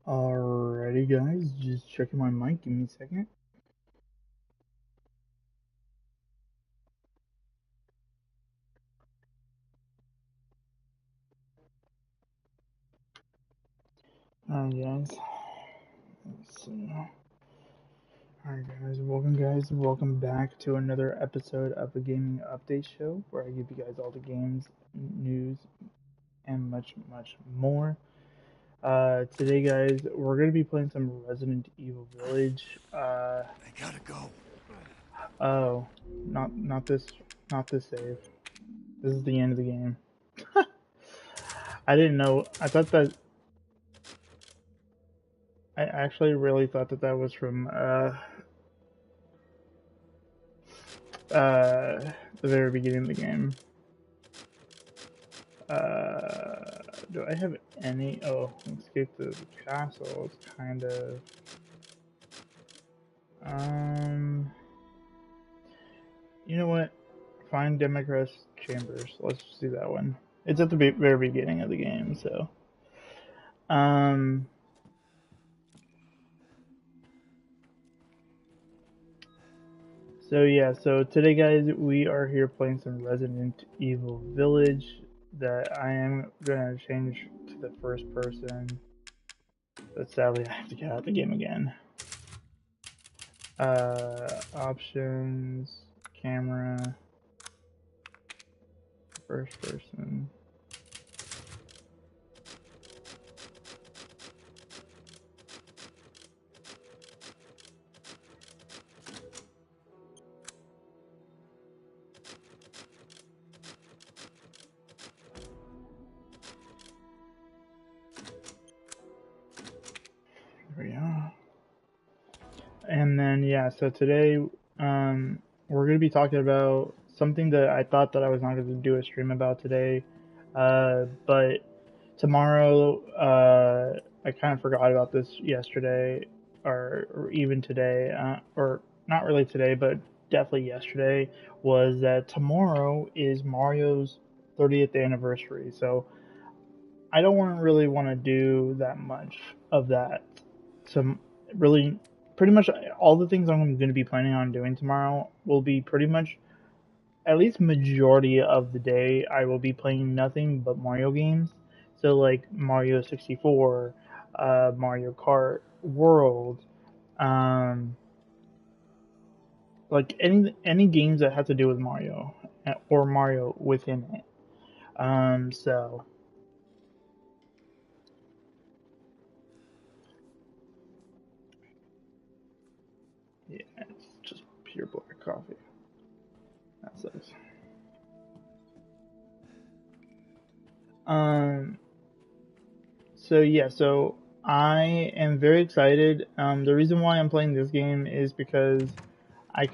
Alrighty, guys, just checking my mic. Give me a second. Alright, guys. Let's see. Alright, guys, welcome back to another episode of the Gaming Update Show, where I give you guys all the games, news, and much, much more. Today, guys, we're gonna be playing some Resident Evil Village. I gotta go. Oh, not this save. This is the end of the game. I didn't know. I actually really thought that was from the very beginning of the game. Do I have any? Oh, escape the castle. It's kind of You know what? Find Democrats Chambers. Let's just do that one. It's at the very beginning of the game, so. So yeah, so today, guys, we are here playing some Resident Evil Village. That I am gonna change to the first person, but sadly I have to get out the game again. Options, camera, first person. There we are. And then yeah, so today we're gonna be talking about something that I thought that I was not gonna do a stream about today, but tomorrow I kind of forgot about this yesterday or even today, or not really today, but definitely yesterday, was that tomorrow is Mario's 30th anniversary. So I don't really want to do that much of that. So really, pretty much all the things I'm going to be planning on doing tomorrow will be pretty much, at least majority of the day, I will be playing nothing but Mario games. So like Mario 64, Mario Kart World, like any games that have to do with Mario or Mario within it. So yeah, it's just pure black coffee. That sucks. Um, so yeah, so I am very excited. The reason why I'm playing this game is because I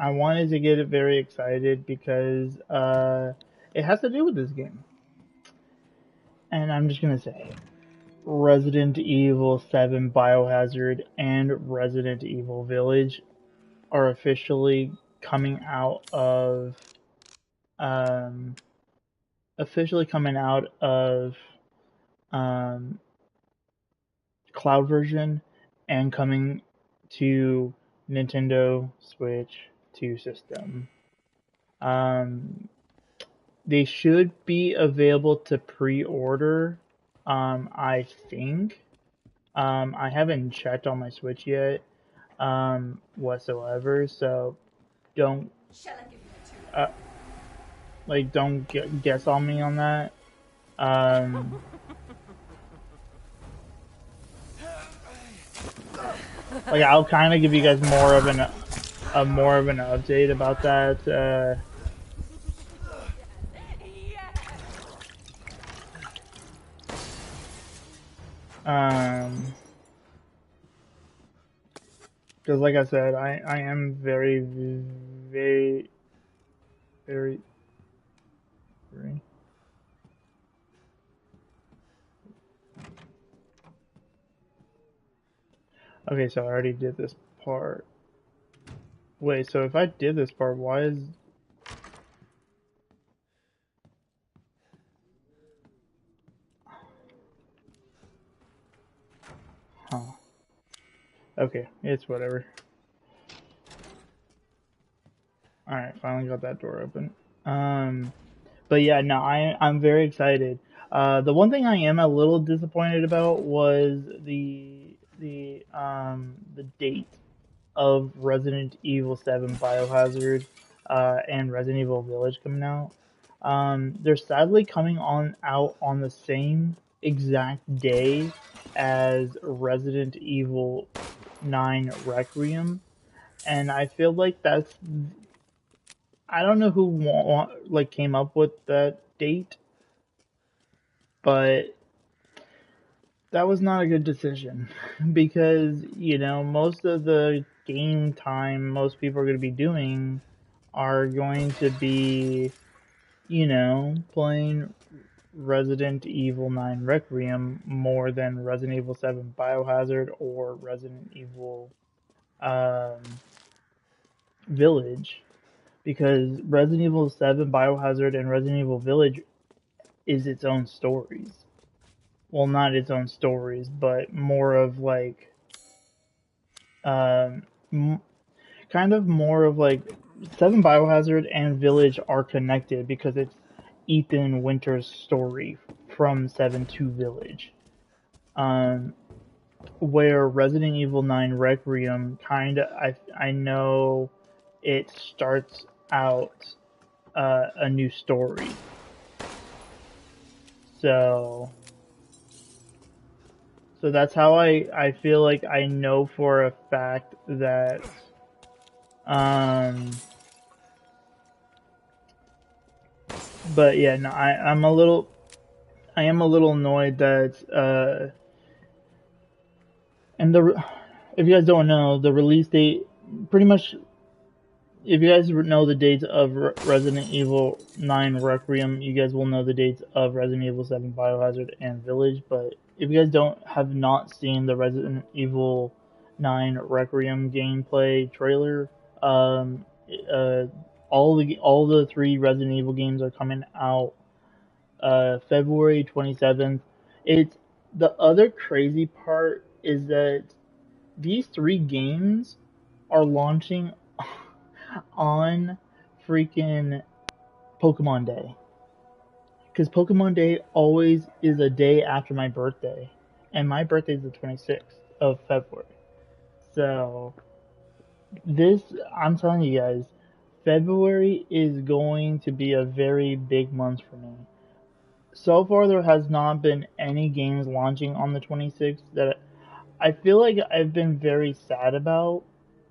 wanted to get it very excited because it has to do with this game. And I'm just gonna say, Resident Evil 7 Biohazard and Resident Evil Village are officially coming out of um, um, cloud version and coming to Nintendo Switch 2 system. They should be available to pre-order, I think. I haven't checked on my Switch yet, whatsoever, so don't, uh, don't guess on me on that. Like, I'll kind of give you guys more of an update about that, because like I said, I am very, very, very, very. Okay, so I already did this part. Wait, so if I did this part, why is... Okay, it's whatever. Alright, finally got that door open. But yeah, no, I'm very excited. The one thing I am a little disappointed about was the date of Resident Evil 7 Biohazard and Resident Evil Village coming out. They're sadly coming on out on the same exact day as Resident Evil 9 Requiem, and I feel like that's, I don't know who like came up with that date, but that was not a good decision because most of the game time most people are going to be doing are going to be playing Resident Evil 9 Requiem more than Resident Evil 7 Biohazard or Resident Evil um, Village, because Resident Evil 7 Biohazard and Resident Evil Village is its own stories. Well, not its own stories, but more of like um, kind of more of like 7 Biohazard and Village are connected because it's Ethan Winter's story from 7 to Village. Um, where Resident Evil 9 Requiem kind of, I know it starts out a new story. So that's how I feel like I know for a fact that but yeah, no, I am a little annoyed that and if you guys don't know, the release date pretty much, if you guys know the dates of Resident Evil 9 Requiem, you guys will know the dates of Resident Evil 7 Biohazard and Village. But if you guys have not seen the Resident Evil 9 Requiem gameplay trailer, all the 3 Resident Evil games are coming out February 27th. It's the other crazy part is that these 3 games are launching on freaking Pokemon Day. Because Pokemon Day always is a day after my birthday. And my birthday is the 26th of February. So, I'm telling you guys, February is going to be a very big month for me. So far, there has not been any games launching on the 26th that I feel like I've been very sad about.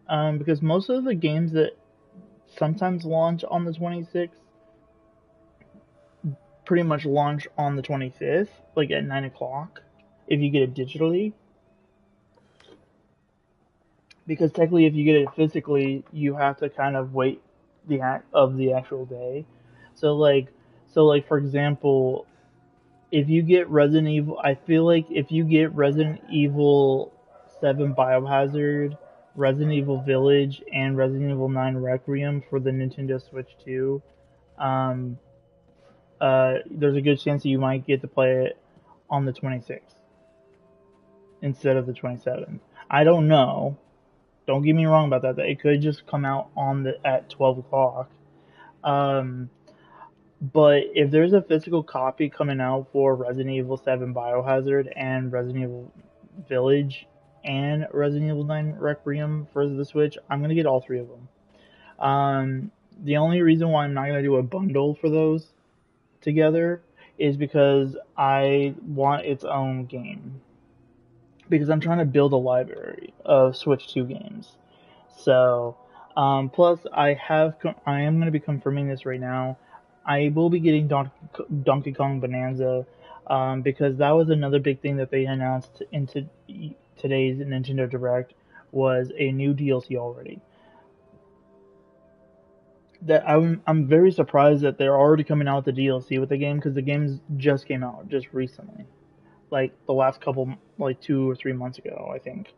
Because most of the games that sometimes launch on the 26th pretty much launch on the 25th, like at 9 o'clock, if you get it digitally. Because technically, if you get it physically, you have to kind of wait the actual day. So like for example, if you get Resident Evil, I feel like if you get Resident Evil 7 Biohazard, Resident Evil Village, and Resident Evil 9 Requiem for the Nintendo Switch 2, there's a good chance that you might get to play it on the 26th instead of the 27th. I don't know. Don't get me wrong about that. It could just come out at 12 o'clock. But if there's a physical copy coming out for Resident Evil 7 Biohazard and Resident Evil Village and Resident Evil 9 Requiem for the Switch, I'm going to get all 3 of them. The only reason why I'm not going to do a bundle for those together is because I want its own game. Because I'm trying to build a library of Switch 2 games. So, plus I am going to be confirming this right now. I will be getting Donkey Kong Bonanza, because that was another big thing that they announced into today's Nintendo Direct, was a new DLC already. That I'm very surprised that they're already coming out with the DLC with the game, because the games just came out just recently, like the last couple, like 2 or 3 months ago, I think.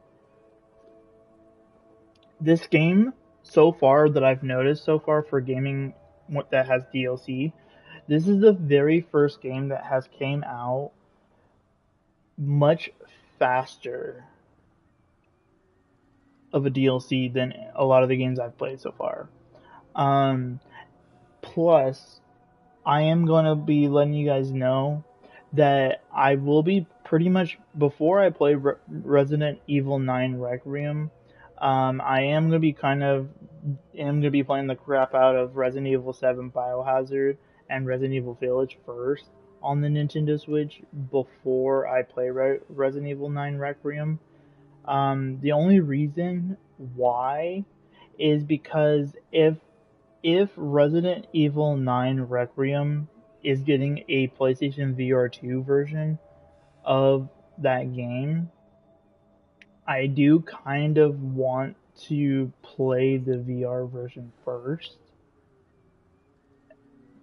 This game so far that I've noticed so far for gaming that has DLC, this is the very first game that has came out much faster of a DLC than a lot of the games I've played so far. Um, Plus, I am going to be letting you guys know that I will be pretty much, before I play Resident Evil 9 Requiem, I am going to be playing the crap out of Resident Evil 7 Biohazard and Resident Evil Village first on the Nintendo Switch before I play Resident Evil 9 Requiem. The only reason why is because if Resident Evil 9 Requiem is getting a PlayStation VR 2 version of that game, I do kind of want to play the VR version first,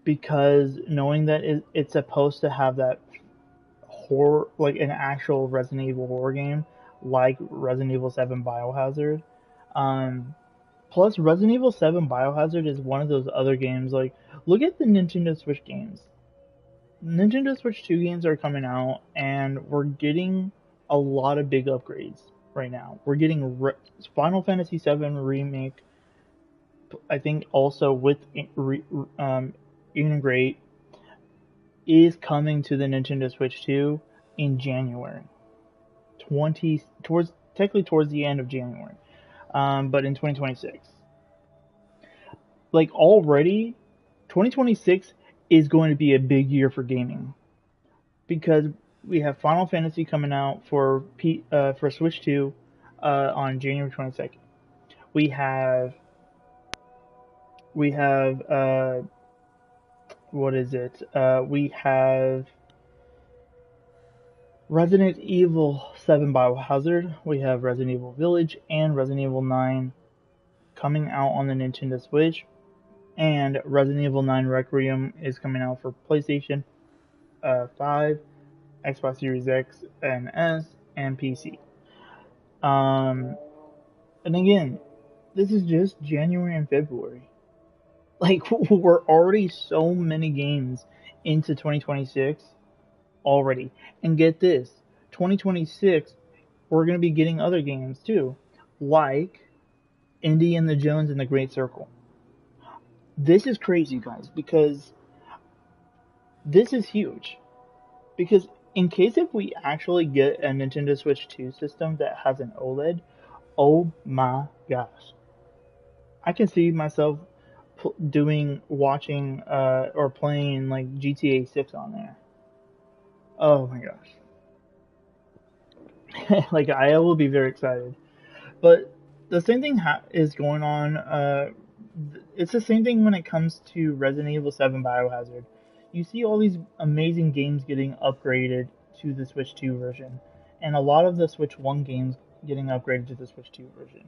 because knowing that it's supposed to have that horror, like an actual Resident Evil horror game, like Resident Evil 7 Biohazard. Um, Plus, Resident Evil 7 Biohazard is one of those other games. Like, look at the Nintendo Switch games. Nintendo Switch 2 games are coming out, and we're getting a lot of big upgrades right now. We're getting Final Fantasy 7 Remake, I think also with Integrate, is coming to the Nintendo Switch 2 in January. Technically towards the end of January. But in 2026. Like, already, 2026 is going to be a big year for gaming, because we have Final Fantasy coming out for Switch 2 on January 22nd. We have what is it? We have Resident Evil 7 Biohazard. We have Resident Evil Village and Resident Evil 9 coming out on the Nintendo Switch. And Resident Evil 9 Requiem is coming out for PlayStation 5, Xbox Series X and S, and PC. And again, this is just January and February. Like, we're already so many games into 2026 already. And get this, 2026, we're going to be getting other games too, like Indiana Jones and the Great Circle. This is crazy, guys, because this is huge. Because in case if we actually get a Nintendo Switch 2 system that has an OLED, oh my gosh. I can see myself watching, or playing like GTA 6 on there. Oh my gosh. Like, I will be very excited. But the same thing is going on, it's the same thing when it comes to Resident Evil 7 Biohazard. You see all these amazing games getting upgraded to the Switch 2 version, and a lot of the Switch 1 games getting upgraded to the Switch 2 version.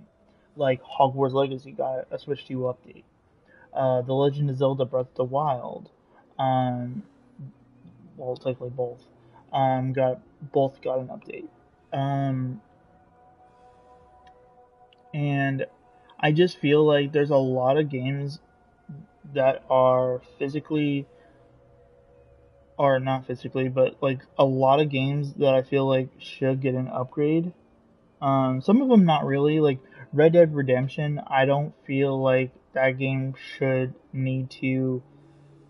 Like Hogwarts Legacy got a Switch 2 update. The Legend of Zelda Breath of the Wild, well, technically both, got an update. And I just feel like there's a lot of games that are not physically, but like a lot of games that I feel like should get an upgrade. Some of them not really, like Red Dead Redemption. I don't feel like that game should need to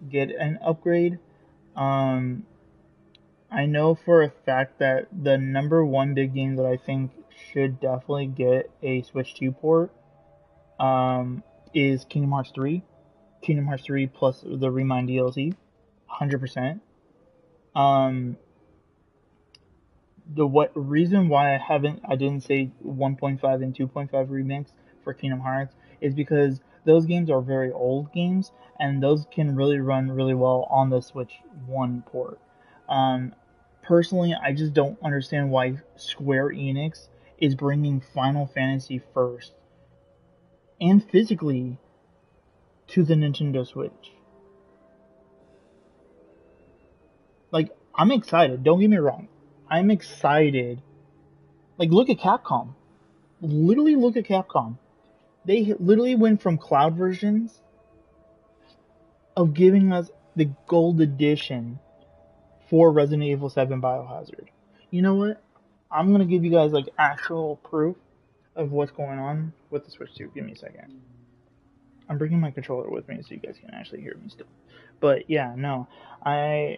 get an upgrade. I know for a fact that the number one big game that I think should definitely get a Switch 2 port is Kingdom Hearts 3. Kingdom Hearts 3 plus the Remind DLC. 100%. The reason why I didn't say 1.5 and 2.5 remix for Kingdom Hearts is because those games are very old games, and those can really run really well on the Switch 1 port. Personally, I just don't understand why Square Enix is bringing Final Fantasy first and physically to the Nintendo Switch. Like, I'm excited, don't get me wrong. I'm excited. Like, look at Capcom. Literally look at Capcom. They literally went from cloud versions of giving us the gold edition for Resident Evil 7 Biohazard. You know what? I'm gonna give you guys like actual proof of what's going on with the Switch 2. Give me a second. I'm bringing my controller with me so you guys can actually hear me still. But yeah, no, I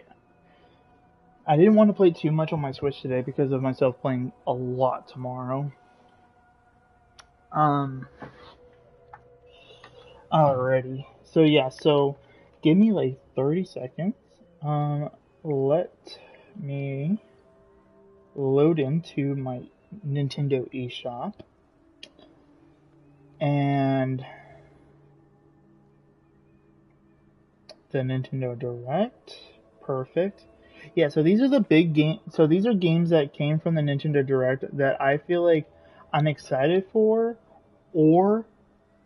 didn't want to play too much on my Switch today because of myself playing a lot tomorrow. Alrighty. So yeah, so give me like 30 seconds. Let me load into my Nintendo eShop. And the Nintendo Direct. Perfect. Yeah, so these are the big game. So these are games that came from the Nintendo Direct that I feel like I'm excited for, or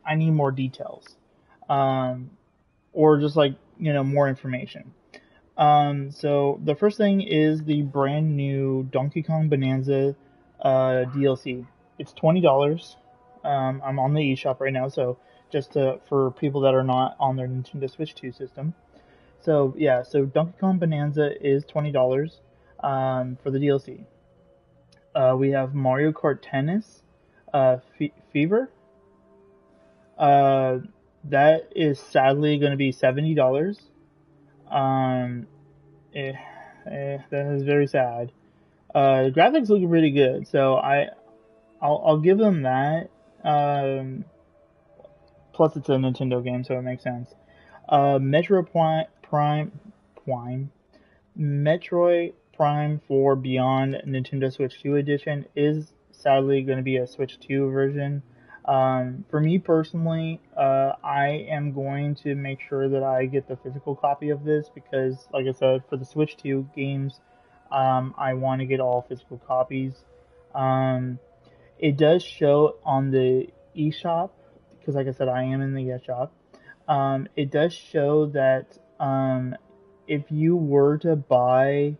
I need more details, or just like more information. So the first thing is the brand new Donkey Kong Bonanza DLC. It's $20. I'm on the eShop right now, so for people that are not on their Nintendo Switch 2 system. So yeah, so Donkey Kong Bonanza is $20 for the DLC. We have Mario Kart Tennis Fever. That is sadly going to be $70. Um, that is very sad. The graphics look really good, so I'll give them that. Plus, it's a Nintendo game, so it makes sense. Metroid Prime 4 Beyond Nintendo Switch 2 edition is sadly going to be a Switch 2 version. For me personally, I am going to make sure that I get the physical copy of this because, like I said, for the Switch 2 games, I want to get all physical copies. It does show on the eShop because, like I said, I am in the eShop. It does show that if you were to buy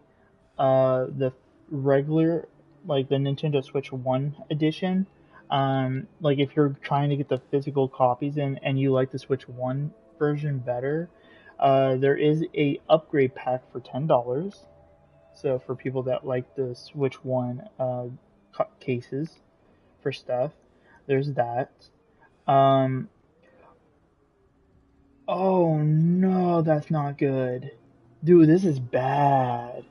the regular, like the Nintendo Switch 1 edition, like if you're trying to get the physical copies and you like the Switch 1 version better, there is a upgrade pack for $10. So for people that like the Switch 1 cases for stuff, there's that. Um, oh no, that's not good. Dude, this is bad.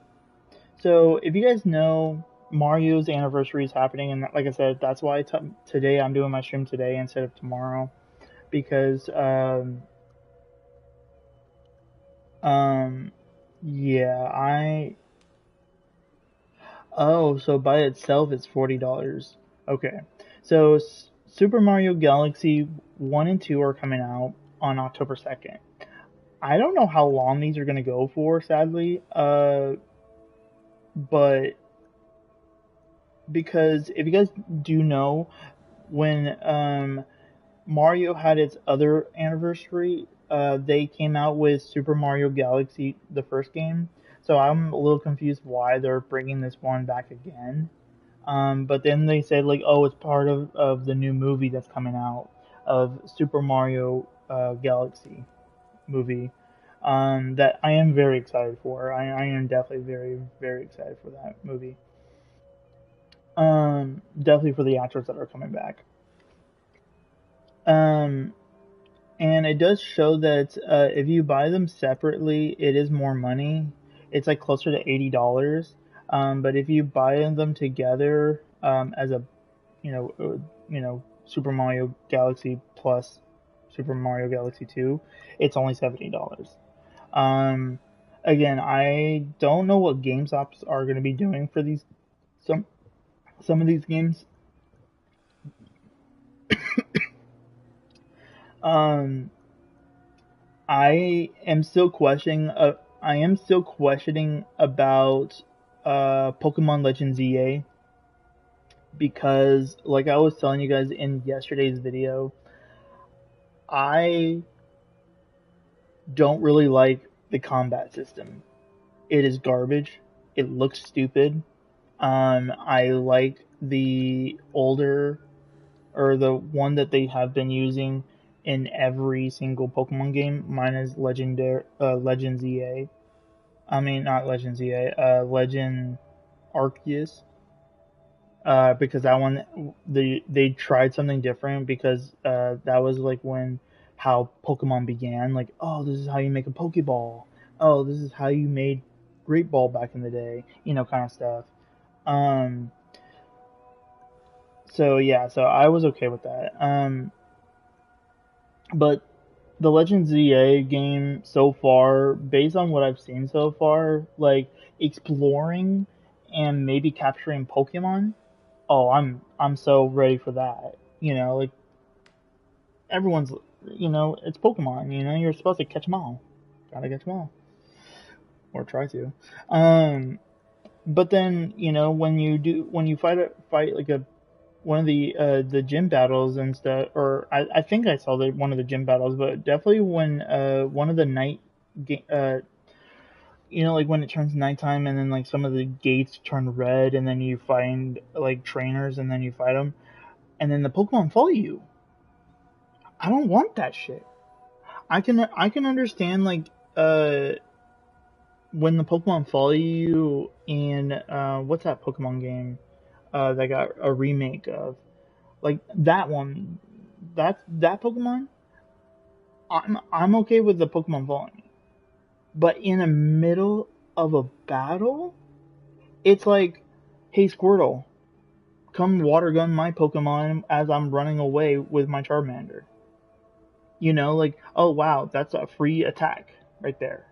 So if you guys know, Mario's anniversary is happening, and like I said, that's why today I'm doing my stream today instead of tomorrow, because yeah, so by itself it's $40. Okay, so Super Mario Galaxy 1 and 2 are coming out on October 2nd. I don't know how long these are gonna go for, sadly, but because if you guys do know, when Mario had its other anniversary, they came out with Super Mario Galaxy, the first game. So I'm a little confused why they're bringing this one back again. But then they said like, oh, it's part of the new movie that's coming out of Super Mario Galaxy movie. That I am very excited for. I am definitely very, very excited for that movie. Definitely for the actors that are coming back. Um, and it does show that if you buy them separately, it is more money. It's like closer to $80. But if you buy them together as a, Super Mario Galaxy plus Super Mario Galaxy 2, it's only $70. Um, Again, I don't know what GameStops are going to be doing for these some some of these games. Um, I am still questioning. I am still questioning about Pokemon Legends EA because, like I was telling you guys in yesterday's video, I don't really like the combat system. It is garbage. It looks stupid. I like the older or the one that they have been using in every single Pokemon game. Mine is Legends EA. I mean, not Legends EA. Legend Arceus. because that one they tried something different because that was like when how Pokemon began. Like, oh, this is how you make a Pokeball. Oh, this is how you made Great Ball back in the day. Kind of stuff. Um, so yeah, so I was okay with that. But the Legend ZA game so far, based on what I've seen so far, like exploring and maybe capturing Pokemon, oh, I'm so ready for that. Like everyone's, it's Pokemon. You're supposed to catch them all. Gotta catch them all, or try to. Um, but then when you fight like a one of the gym battles and stuff, or I think I saw one of the gym battles, but definitely when one of the night like when it turns nighttime and then like some of the gates turn red and then you find like trainers and then you fight them and then the Pokemon follow you. I don't want that shit. I can understand like when the Pokemon follow you in what's that Pokemon game that got a remake of, like that one, that Pokemon. I'm okay with the Pokemon following me, but in the middle of a battle, it's like, hey Squirtle, come water gun my Pokemon as I'm running away with my Charmander. Like, oh wow, that's a free attack right there.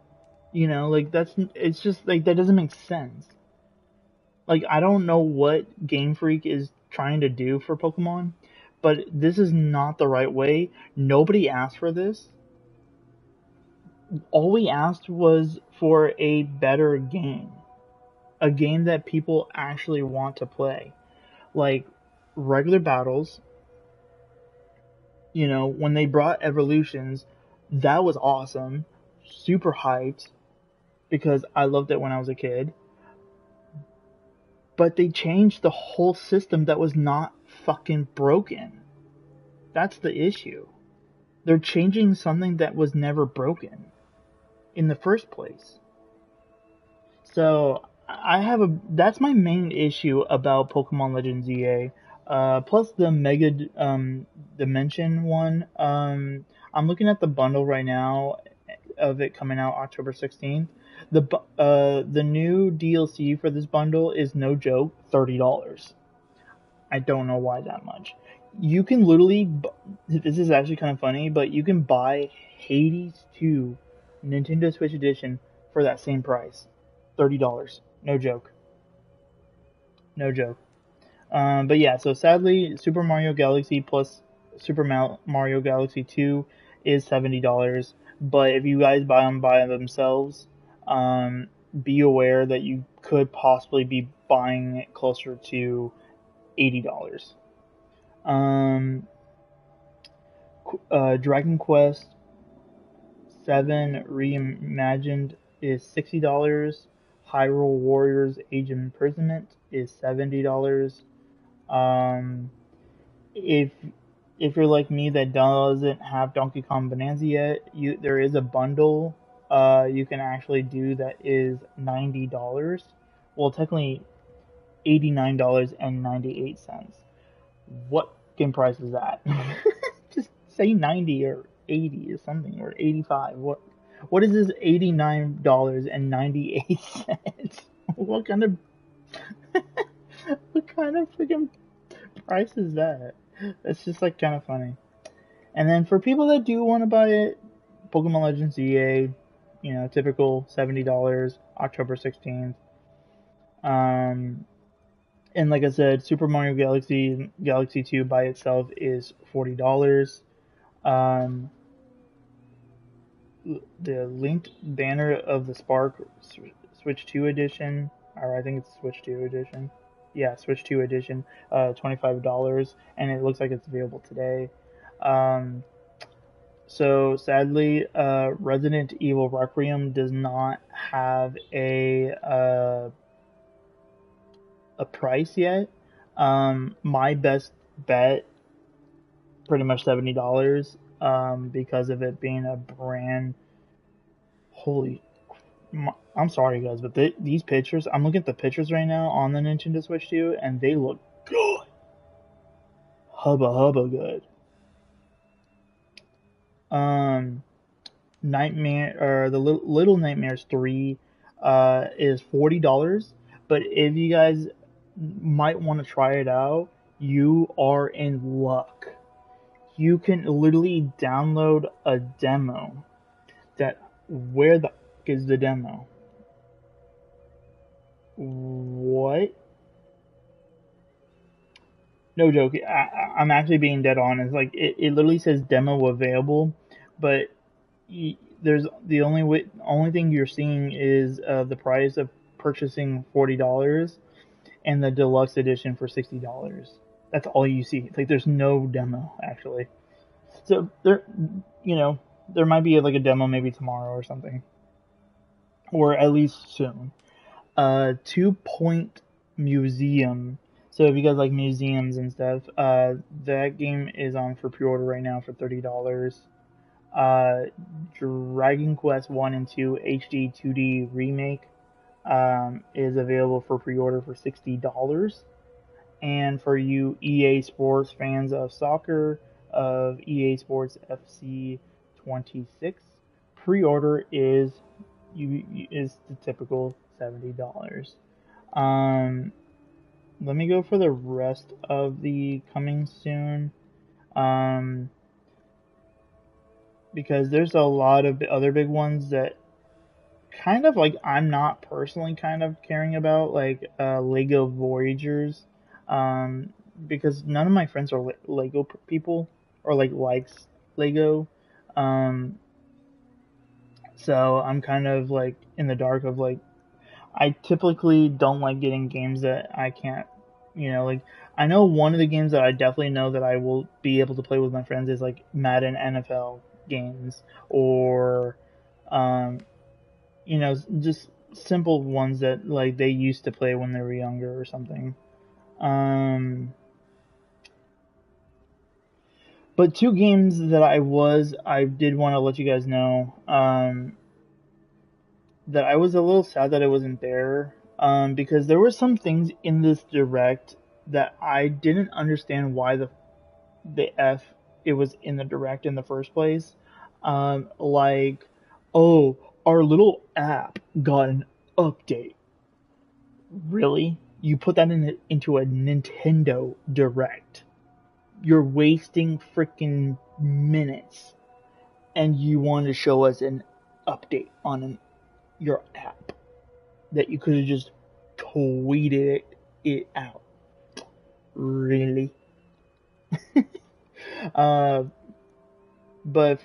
Like it's just like that doesn't make sense. Like I don't know what Game Freak is trying to do for Pokemon, but this is not the right way. Nobody asked for this. All we asked was for a better game. A game that people actually want to play. Like regular battles, when they brought Evolutions, that was awesome. Super hyped because I loved it when I was a kid. But they changed the whole system that was not fucking broken. That's the issue. They're changing something that was never broken in the first place. So that's my main issue about Pokemon Legends EA. Plus the Mega Dimension one. I'm looking at the bundle right now of it coming out October 16th. The new DLC for this bundle is no joke, $30. I don't know why that much. You can literally, this is actually kind of funny, but you can buy Hades 2 Nintendo Switch Edition for that same price, $30. No joke. No joke. But yeah, so sadly, Super Mario Galaxy plus Super Mario Galaxy 2 is $70. But if you guys buy them by themselves, be aware that you could possibly be buying it closer to $80. Um, Dragon Quest 7 Reimagined is $60. Hyrule Warriors Age of Imprisonment is $70. Um, if you're like me that doesn't have Donkey Kong Bonanza yet, there is a bundle you can actually do that is $90. Well, technically $89.98. What game price is that? Just say 90 or 80 or something, or 85. What is this $89.98? What kind of what kind of freaking price is that? It's just like kind of funny. And then for people that do want to buy it, Pokemon Legends EA, typical $70, October 16th. And like I said, Super Mario Galaxy 2 by itself is $40. Um, the linked banner of the Spark Switch 2 edition, or I think it's Switch 2 edition. Yeah, Switch 2 edition, $25, and it looks like it's available today. Um, so sadly, Resident Evil Requiem does not have a price yet. My best bet, pretty much $70, because of it being a brand. Holy, I'm sorry guys, but these pictures, I'm looking at the pictures right now on the Nintendo Switch 2, and they look good. Hubba hubba good. Nightmare or the Little Nightmares 3 is $40, but if you guys might want to try it out, you are in luck. You can literally download a demo. Where the is the demo? What? No joke. I'm actually being dead honest. Like it literally says demo available, but there's the only thing you're seeing is the price of purchasing $40 and the deluxe edition for $60. That's all you see. It's like there's no demo actually. So there might be like a demo maybe tomorrow or something, or at least soon. 2 Point Museum. So if you guys like museums and stuff, that game is on for pre-order right now for $30. Dragon Quest 1 and 2 HD 2D remake is available for pre-order for $60. And for you EA Sports fans of soccer, of EA Sports FC 26, pre-order is the typical $70. Let me go for the rest of the coming soon. Because there's a lot of other big ones that kind of like I'm not personally kind of caring about, like Lego Voyagers, because none of my friends are Lego people or likes Lego, so I'm kind of like in the dark of like I typically don't like getting games that I can't, like I know one of the games that I definitely know that I will be able to play with my friends is like Madden NFL games or just simple ones that like they used to play when they were younger or something. But two games that I did want to let you guys know that I was a little sad that it wasn't there, because there were some things in this direct that I didn't understand why the F it was in the direct in the first place. Like, oh, our little app got an update. Really? You put that into a Nintendo Direct. You're wasting freaking minutes, and you want to show us an update on your app that you could have just tweeted it out. Really? But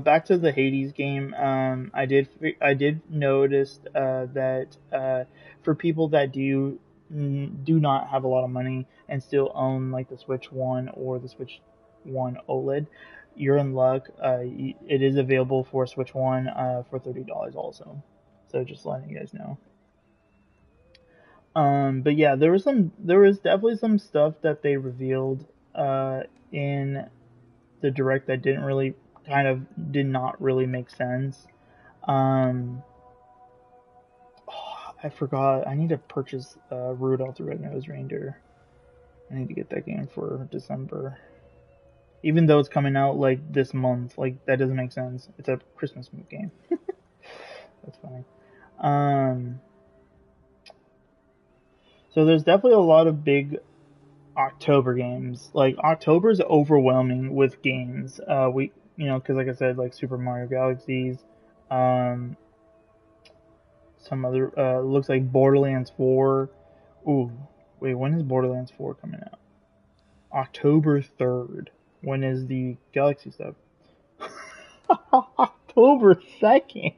back to the Hades game. I did notice that for people that do not have a lot of money and still own like the Switch One or the Switch One OLED, you're in luck. It is available for Switch One for $30 also. So just letting you guys know. But yeah, there was definitely some stuff that they revealed in the direct that did not really make sense. I forgot. I need to purchase Rudolph the Red-Nosed Reindeer. I need to get that game for December. Even though it's coming out like this month, like that doesn't make sense. It's a Christmas game. That's funny. So there's definitely a lot of big October games. Like October's overwhelming with games. Because like I said, like Super Mario Galaxies, some other looks like Borderlands 4. Ooh, wait, when is Borderlands 4 coming out? October 3rd. When is the Galaxy stuff? October 2nd.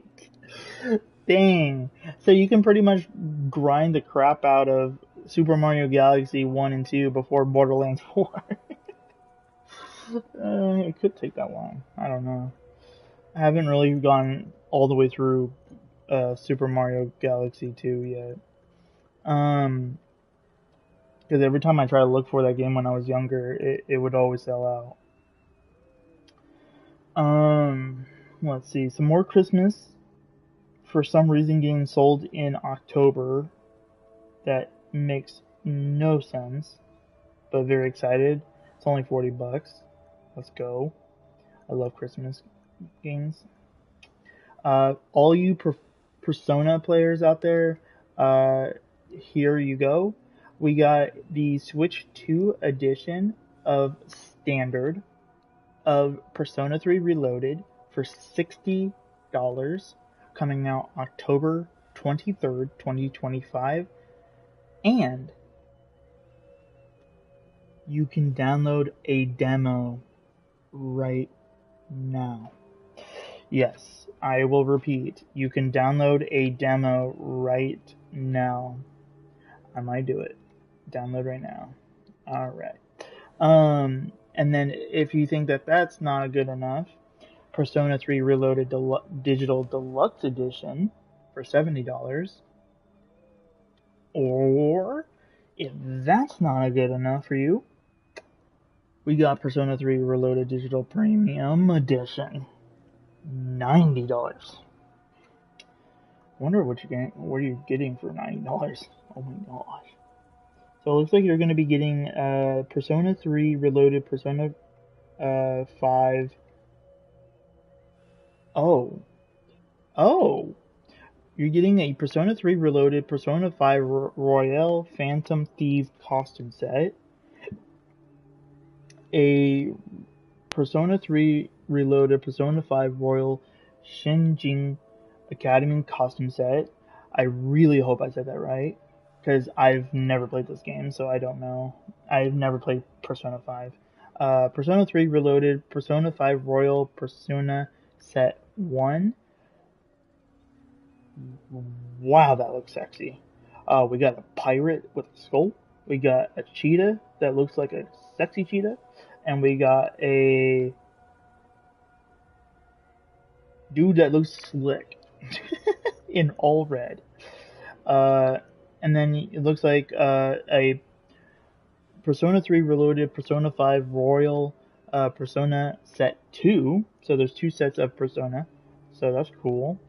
Dang. So you can pretty much grind the crap out of Super Mario Galaxy 1 and 2 before Borderlands 4. It could take that long. I don't know. I haven't really gone all the way through Super Mario Galaxy 2 yet. Because every time I try to look for that game when I was younger, it would always sell out. Let's see. Some more Christmas. For some reason, getting sold in October. That makes no sense, but very excited. It's only $40. Let's go. I love Christmas games. All you Persona players out there, here you go. We got the Switch 2 edition of Standard of Persona 3 Reloaded for $60, coming out October 23rd, 2025. And you can download a demo right now. Yes, I will repeat. You can download a demo right now. I might do it. Download right now. Alright. And then if you think that that's not good enough, Persona 3 Reloaded Digital Deluxe Edition for $70. Or, if that's not good enough for you, we got Persona 3 Reloaded Digital Premium Edition. $90. Wonder what you're getting for $90. Oh my gosh. So it looks like you're going to be getting Persona 3 Reloaded, Persona 5. Oh. You're getting a Persona 3 Reloaded, Persona 5 Royale Phantom Thief costume set, a Persona 3 Reloaded, Persona 5 Royal Shinjin Academy costume set. I really hope I said that right, because I've never played this game, so I don't know. I've never played Persona 5. Persona 3 Reloaded, Persona 5 Royal Persona Set 1. Wow, that looks sexy. We got a pirate with a skull. We got a cheetah that looks like a sexy cheetah. And we got a dude that looks slick in all red. And then it looks like a Persona 3 Reloaded, Persona 5 Royal Persona Set 2. So there's 2 sets of Persona. So that's cool.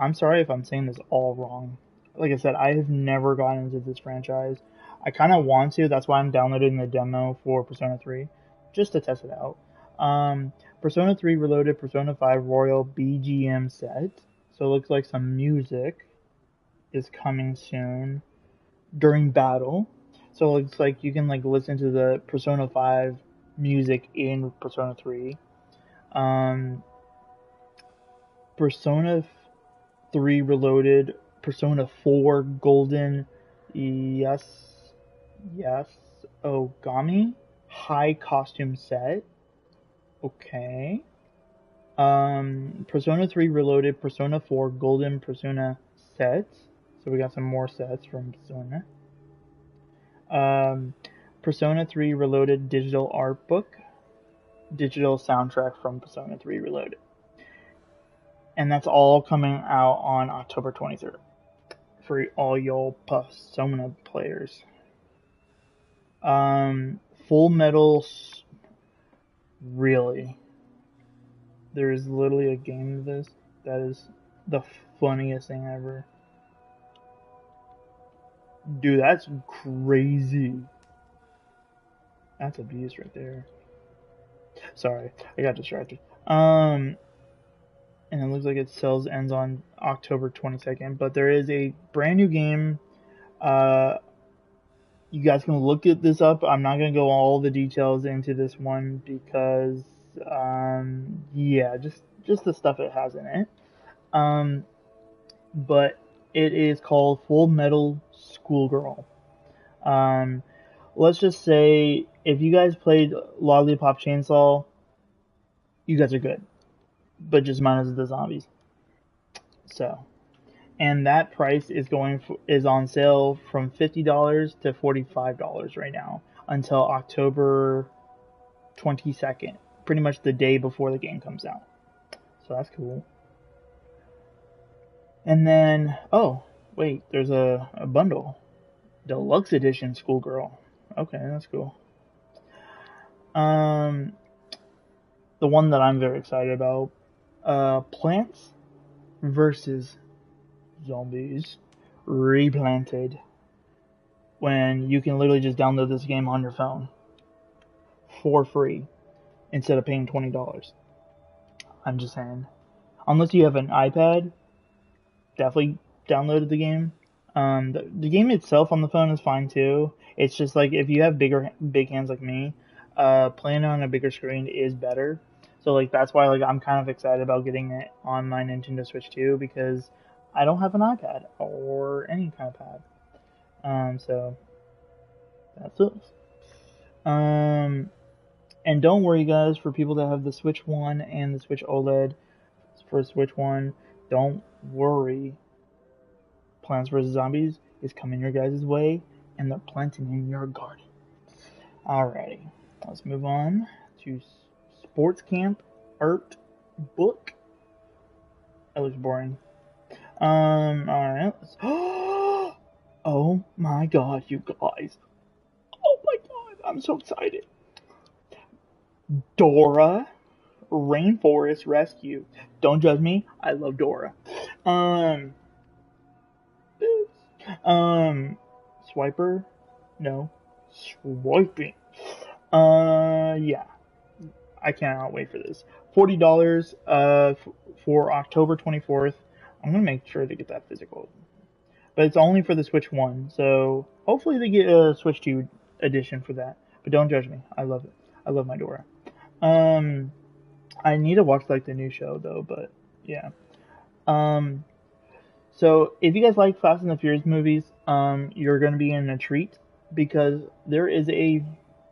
I'm sorry if I'm saying this all wrong. Like I said, I have never gotten into this franchise. I kind of want to. That's why I'm downloading the demo for Persona 3, just to test it out. Persona 3 Reloaded, Persona 5 Royal BGM set. So it looks like some music is coming soon during battle. So it looks like you can listen to the Persona 5 music in Persona 3. Persona 3 Reloaded, Persona 4 Golden Ogami High Costume Set. Okay. Persona 3 Reloaded, Persona 4 Golden Persona Sets. So we got some more sets from Persona. Persona 3 Reloaded Digital Art Book. Digital soundtrack from Persona 3 Reloaded. And that's all coming out on October 23rd for all y'all Persona players. Full Metal. Really? There is literally a game of this? That is the funniest thing ever. Dude, that's crazy. That's abuse right there. Sorry, I got distracted. And it looks like its sales ends on October 22nd. But there is a brand new game. You guys can look at this up. I'm not going to go all the details into this one because, yeah, just the stuff it has in it. But it is called Full Metal Schoolgirl. Let's just say if you guys played Lollipop Chainsaw, you guys are good. But just minus the zombies. So, and that price is is on sale from $50 to $45 right now until October 22nd, pretty much the day before the game comes out. So that's cool. And then, oh wait, there's a bundle, deluxe edition Schoolgirl. Okay, that's cool. The one that I'm very excited about. Plants versus Zombies Replanted. when you can literally just download this game on your phone for free instead of paying $20. I'm just saying. Unless you have an iPad, definitely downloaded the game. The game itself on the phone is fine too. It's just like if you have big hands like me, playing on a bigger screen is better. So like that's why like I'm kind of excited about getting it on my Nintendo Switch too, because I don't have an iPad or any kind of pad. So that's it. And don't worry guys, for people that have the Switch 1 and the Switch OLED, for Switch 1, don't worry. Plants vs. Zombies is coming your guys' way, and they're planting in your garden. Alrighty, let's move on to Sports Camp Art Book. That looks boring. Alright. Oh my god, you guys. Oh my god, I'm so excited. Dora Rainforest Rescue. Don't judge me, I love Dora. Swiper? No. Swiping. Yeah. I cannot wait for this. $40 for October 24th. I'm gonna make sure to get that physical. But it's only for the Switch 1, so hopefully they get a Switch 2 edition for that. But don't judge me. I love it. I love my Dora. I need to watch like the new show though, but yeah. So if you guys like Fast and the Furious movies, you're going to be in a treat because there is a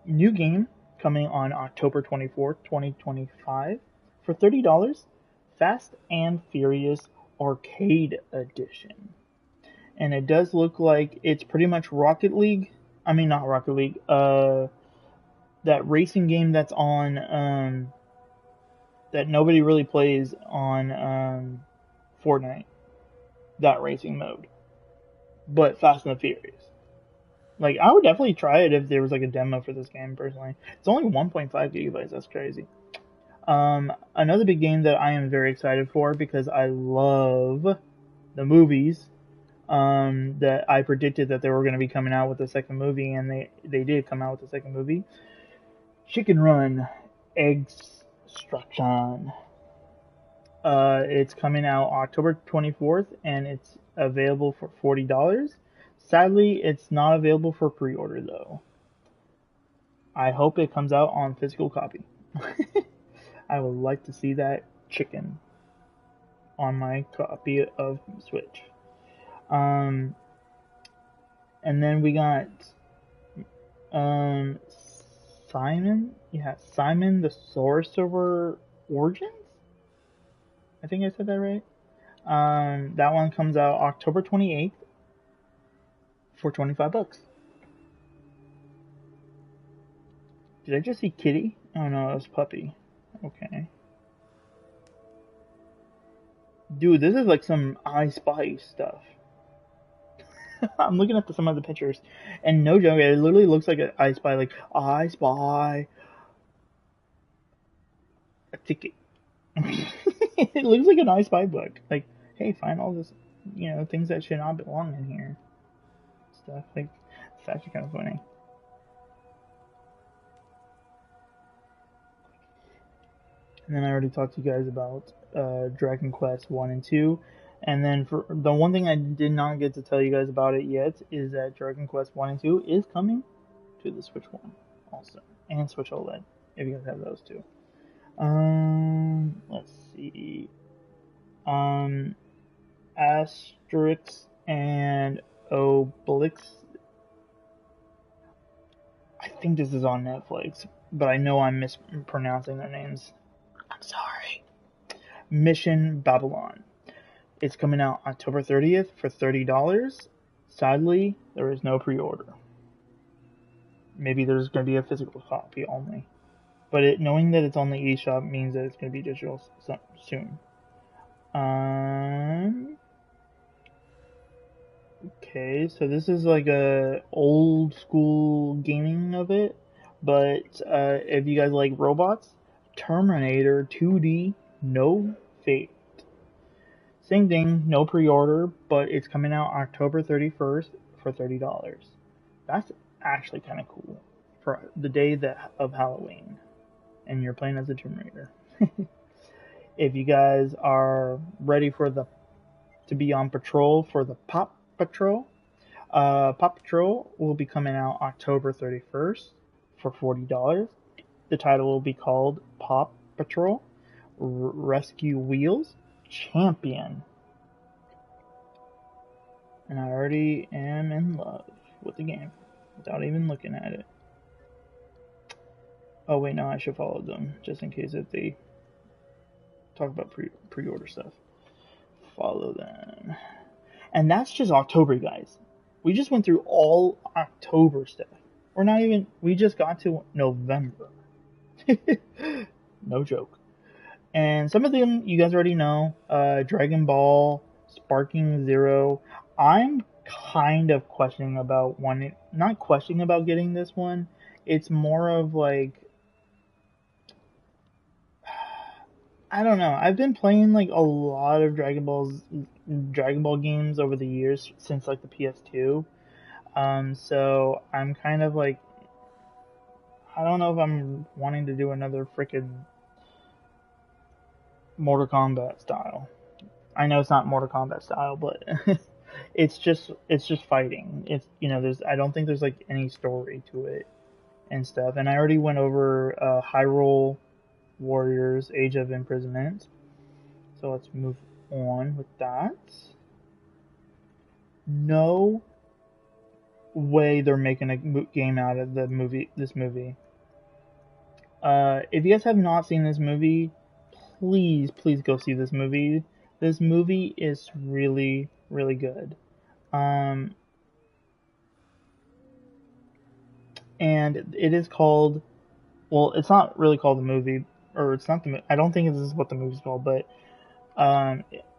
new game coming on October 24th, 2025 for $30, Fast and Furious Arcade Edition. And it does look like it's pretty much Rocket League. I mean, not Rocket League. That racing game that's on, that nobody really plays on Fortnite. That racing mode, but Fast and the Furious. Like, I would definitely try it if there was like a demo for this game. Personally, it's only 1.5 gigabytes. That's crazy. Another big game that I am very excited for because I love the movies. That I predicted that they were going to be coming out with the second movie, and they did come out with the second movie. Chicken Run Extraction. It's coming out October 24th, and it's available for $40. Sadly, it's not available for pre-order, though. I hope it comes out on physical copy. I would like to see that chicken on my copy of Switch. And then we got Simon the Sorcerer Origins? I think I said that right. That one comes out October 28th for $25. Did I just see kitty? Oh no, it was puppy. Okay. Dude, this is like some I Spy stuff. I'm looking at some of the pictures, and no joke, it literally looks like an I Spy, like, I spy a ticket. It looks like an I Spy book. Like, hey, find all this, things that should not belong in here. Stuff. Like, it's actually kind of funny. And then I already talked to you guys about Dragon Quest 1 and 2. And then for the one thing I did not get to tell you guys about it yet is that Dragon Quest 1 and 2 is coming to the Switch 1 also. And Switch OLED, if you guys have those too. Let's see. Asterix and Obelix. I think this is on Netflix, but I know I'm mispronouncing their names. I'm sorry. Mission Babylon. It's coming out October 30th for $30. Sadly, there is no pre-order. Maybe there's going to be a physical copy only. But knowing that it's on the eShop means that it's going to be digital soon. Okay, so this is like a old school gaming of it. But if you guys like robots, Terminator 2D No Fate. Same thing, no pre-order, but it's coming out October 31st for $30. That's actually kind of cool for the day of Halloween, and you're playing as a Tomb Raider. If you guys are ready to be on patrol for the Pop Patrol, Pop Patrol will be coming out October 31st for $40. The title will be called Pop Patrol Rescue Wheels Champion. And I already am in love with the game without even looking at it. Oh wait, no, I should follow them just in case if they talk about pre-order stuff. Follow them. And that's just October, guys. We just went through all October stuff. We just got to November. No joke. And some of them you guys already know. Dragon Ball, Sparking Zero. I'm kind of questioning about not questioning about getting this one. It's more of like, I don't know. I've been playing like a lot of Dragon Ball games over the years since like the PS2. So I'm kind of like, I don't know if I'm wanting to do another freaking Mortal Kombat style. I know it's not Mortal Kombat style, but it's just fighting. It's, I don't think there's like any story to it and stuff. And I already went over Hyrule Warriors Age of Imprisonment. So let's move on with that. No way they're making a game out of this movie. If you guys have not seen this movie, please go see this movie. This movie is really, really good. And it is called, well, it's not really called the movie, or it's not I don't think this is what the movie's called, but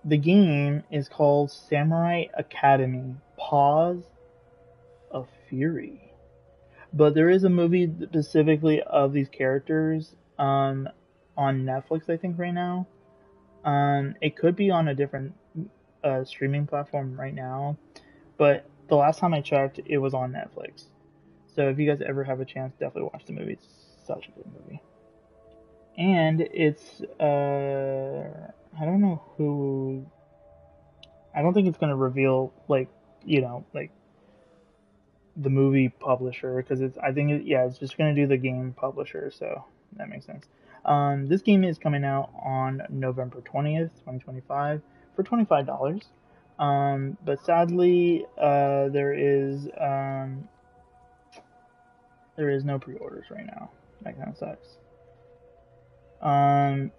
the game is called Samurai Academy Paws of Fury. But there is a movie specifically of these characters on Netflix, I think, right now. It could be on a different streaming platform right now, but the last time I checked, it was on Netflix. So if you guys ever have a chance, definitely watch the movie. It's such a good movie. And it's, I don't know who, I don't think it's going to reveal, like, the movie publisher, because it's just going to do the game publisher, so that makes sense. This game is coming out on November 20th, 2025 for $25. But sadly, there is no pre-orders right now. That kind of sucks. And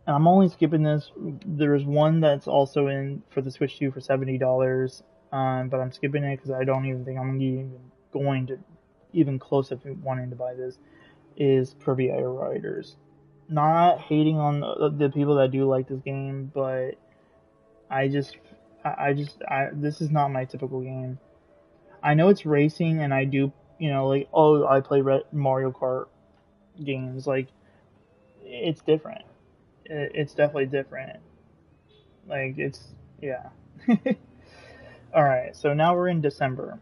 I'm only skipping this. There's one that's also in for the Switch 2 for $70. But I'm skipping it because I don't even think I'm even going to even close to wanting to buy this. Is Kirby Air Riders. Not hating on the people that do like this game, but this is not my typical game. I know it's racing, and I do, I play Mario Kart games. Like, it's different. It's definitely different. Like, yeah. Alright, so now we're in December.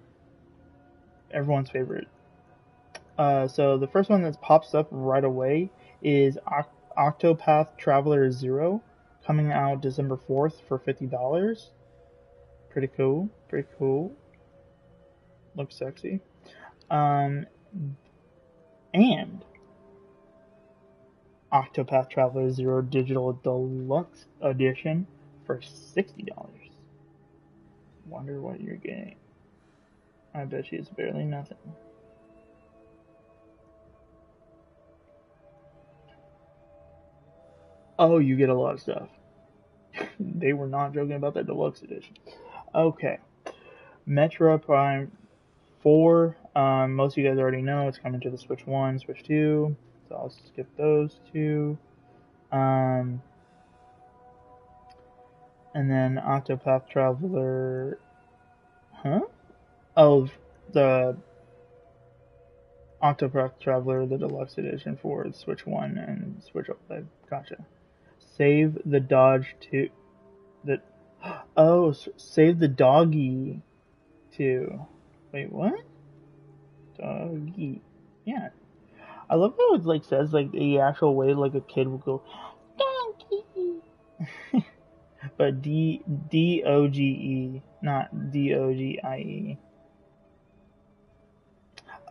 Everyone's favorite. So the first one that pops up right away is Octopath Traveler 0, coming out December 4th for $50. Pretty cool. Looks sexy. And Octopath Traveler 0 Digital Deluxe Edition for $60. Wonder what you're getting. I bet you it's barely nothing. Oh, you get a lot of stuff. They were not joking about that deluxe edition. Okay. Metroid Prime 4. Most of you guys already know it's coming to the Switch 1, Switch 2. So I'll skip those two. And then Octopath Traveler. Huh? Oh, the Octopath Traveler, the deluxe edition for the Switch 1 and Switch OLED. Gotcha. Save the Dodge 2. Save the Doggy 2. Wait, what? Doggy. Yeah. I love how it like says like the actual way like a kid would go donkey. But Doge, not Dogie.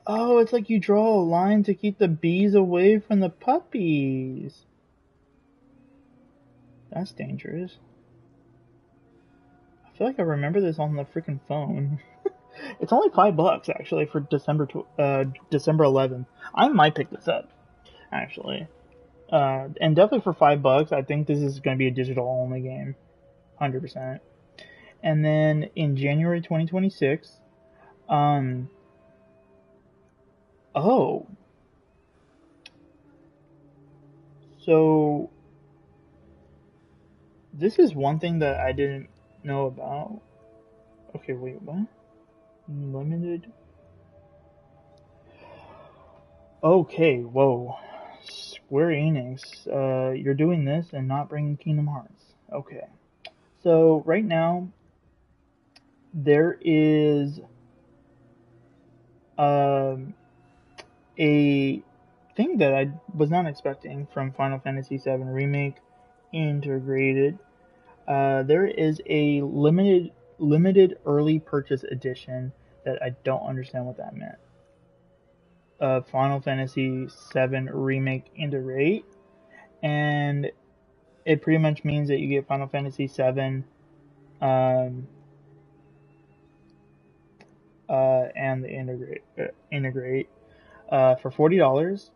Oh, it's like you draw a line to keep the bees away from the puppies. That's dangerous. I feel like I remember this on the freaking phone. It's only $5 actually for December 11th. I might pick this up actually, and definitely for $5. I think this is going to be a digital only game, 100%. And then in January 2026, oh, so this is one thing that I didn't know about. Okay, wait, what? Limited. Okay, whoa. Square Enix, you're doing this and not bringing Kingdom Hearts. Okay. So, right now, there is a thing that I was not expecting from Final Fantasy VII Remake Integrated. There is a limited early purchase edition that I don't understand what that meant. Final Fantasy VII Remake Integrate, and it pretty much means that you get Final Fantasy VII, and the integrate for $40,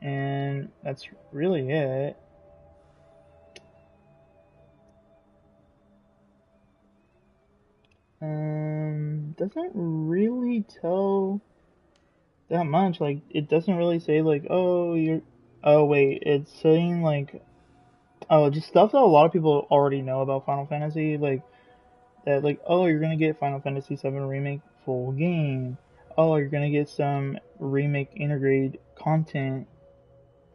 and that's really it. Doesn't really tell that much. Like, it doesn't really say like, oh, you're. Oh wait, it's saying like, oh, just stuff that a lot of people already know about Final Fantasy, like that, like, oh, you're gonna get Final Fantasy VII Remake full game. Oh, you're gonna get some remake integrated content,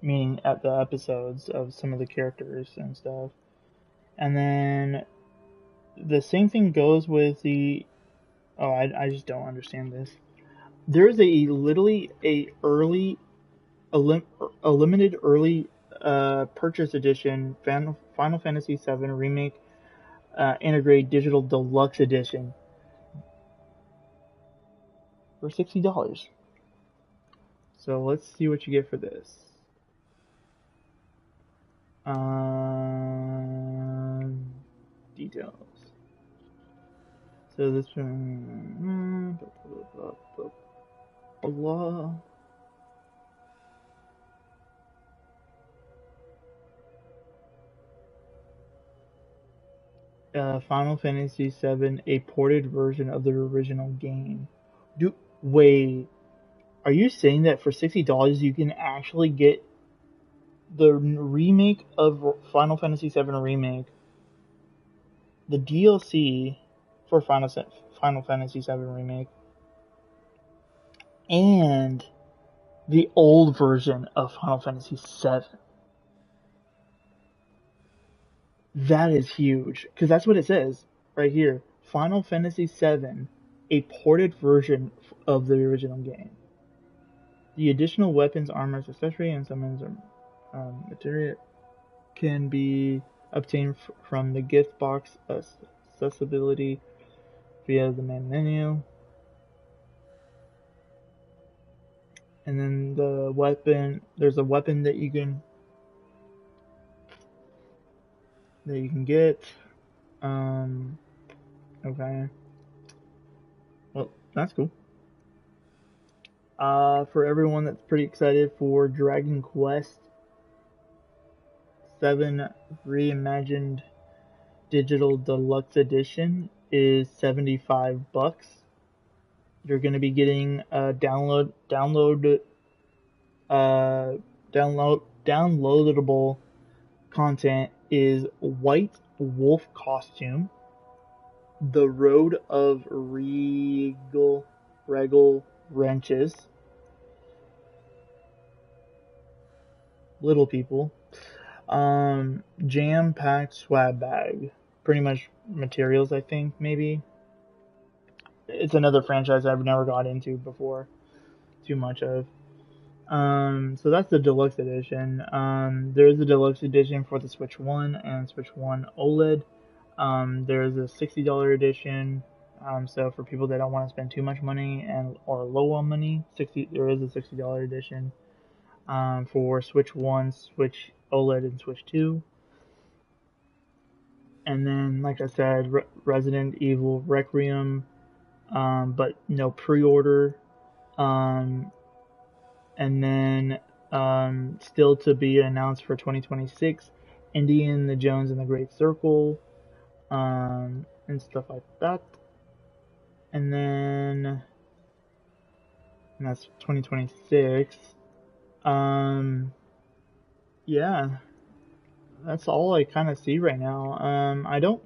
meaning at the episodes of some of the characters and stuff. And then the same thing goes with the. Oh, I just don't understand this. There's a literally a limited early purchase edition Final Fantasy VII Remake Integrate Digital Deluxe Edition for $60. So let's see what you get for this. Details. So this one, blah. Final Fantasy VII, a ported version of the original game. Wait, are you saying that for $60 you can actually get the remake of Final Fantasy VII Remake, the DLC for Final Fantasy VII Remake, and the old version of Final Fantasy VII? That is huge, because that's what it says right here. Final Fantasy VII, a ported version of the original game. The additional weapons, armors, accessory, and summons material can be obtained from the gift box accessibility via the main menu. And then the weapon, there's a weapon that you can get. Okay. Well, that's cool. For everyone that's pretty excited for Dragon Quest VII Reimagined Digital Deluxe Edition is $75. You're going to be getting downloadable content is White Wolf costume, the Road of Regal wrenches, little people, jam-packed swag bag, pretty much materials, I think, maybe. it's another franchise I've never got into before too much of. So that's the deluxe edition. There is a deluxe edition for the Switch 1 and Switch 1 OLED. There's a $60 edition. So for people that don't want to spend too much money or low on money, there is a $60 edition. For Switch 1, Switch OLED, and Switch 2. And then, like I said, Resident Evil Requiem, but no pre-order. And then still to be announced for 2026, Indiana Jones and the Great Circle, and stuff like that. And that's 2026. Yeah, that's all I kind of see right now.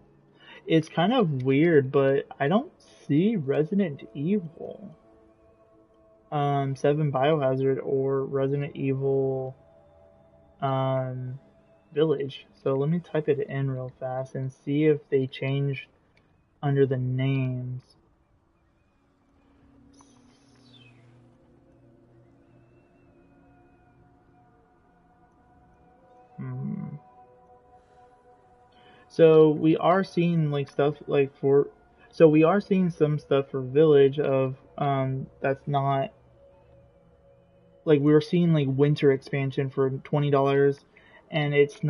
It's kind of weird, but I don't see Resident Evil 7 Biohazard or Resident Evil Village. So let me type it in real fast and see if they changed under the names. So we are seeing like stuff like we are seeing some stuff for Village of that's not like we were seeing like winter expansion for $20, and it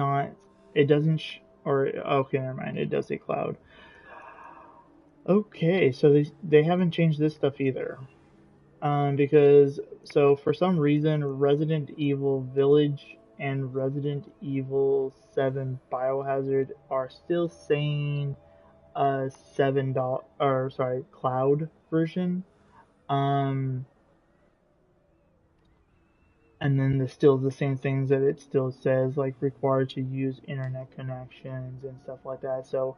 doesn't okay, never mind, it does say cloud. Okay, so they haven't changed this stuff either, because for some reason Resident Evil Village and Resident Evil 7 Biohazard are still saying $7 cloud version. And then there's still the same things that it still says, like required to use internet connections and stuff like that. So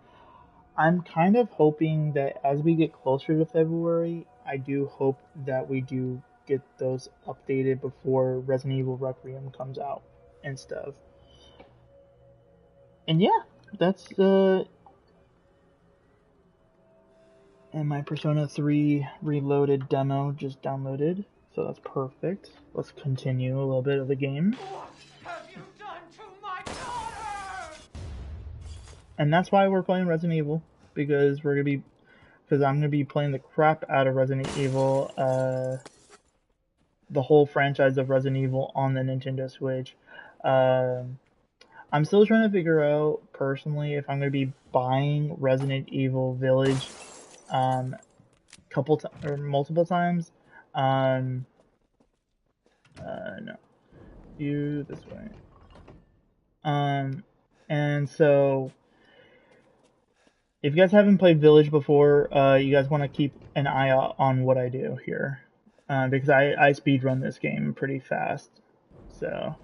I'm kind of hoping that as we get closer to February, I do hope that we do get those updated before Resident Evil Requiem comes out and stuff. And yeah, that's and my Persona 3 Reloaded demo just downloaded, so that's perfect. Let's continue a little bit of the game. What have you done to my daughter? And that's why we're playing Resident Evil, because I'm gonna be playing the crap out of Resident Evil, the whole franchise of Resident Evil on the Nintendo Switch. I'm still trying to figure out personally if I'm gonna be buying Resident Evil Village multiple times. No, you this way. And so if you guys haven't played Village before, you guys want to keep an eye out on what I do here, because I speedrun this game pretty fast, so.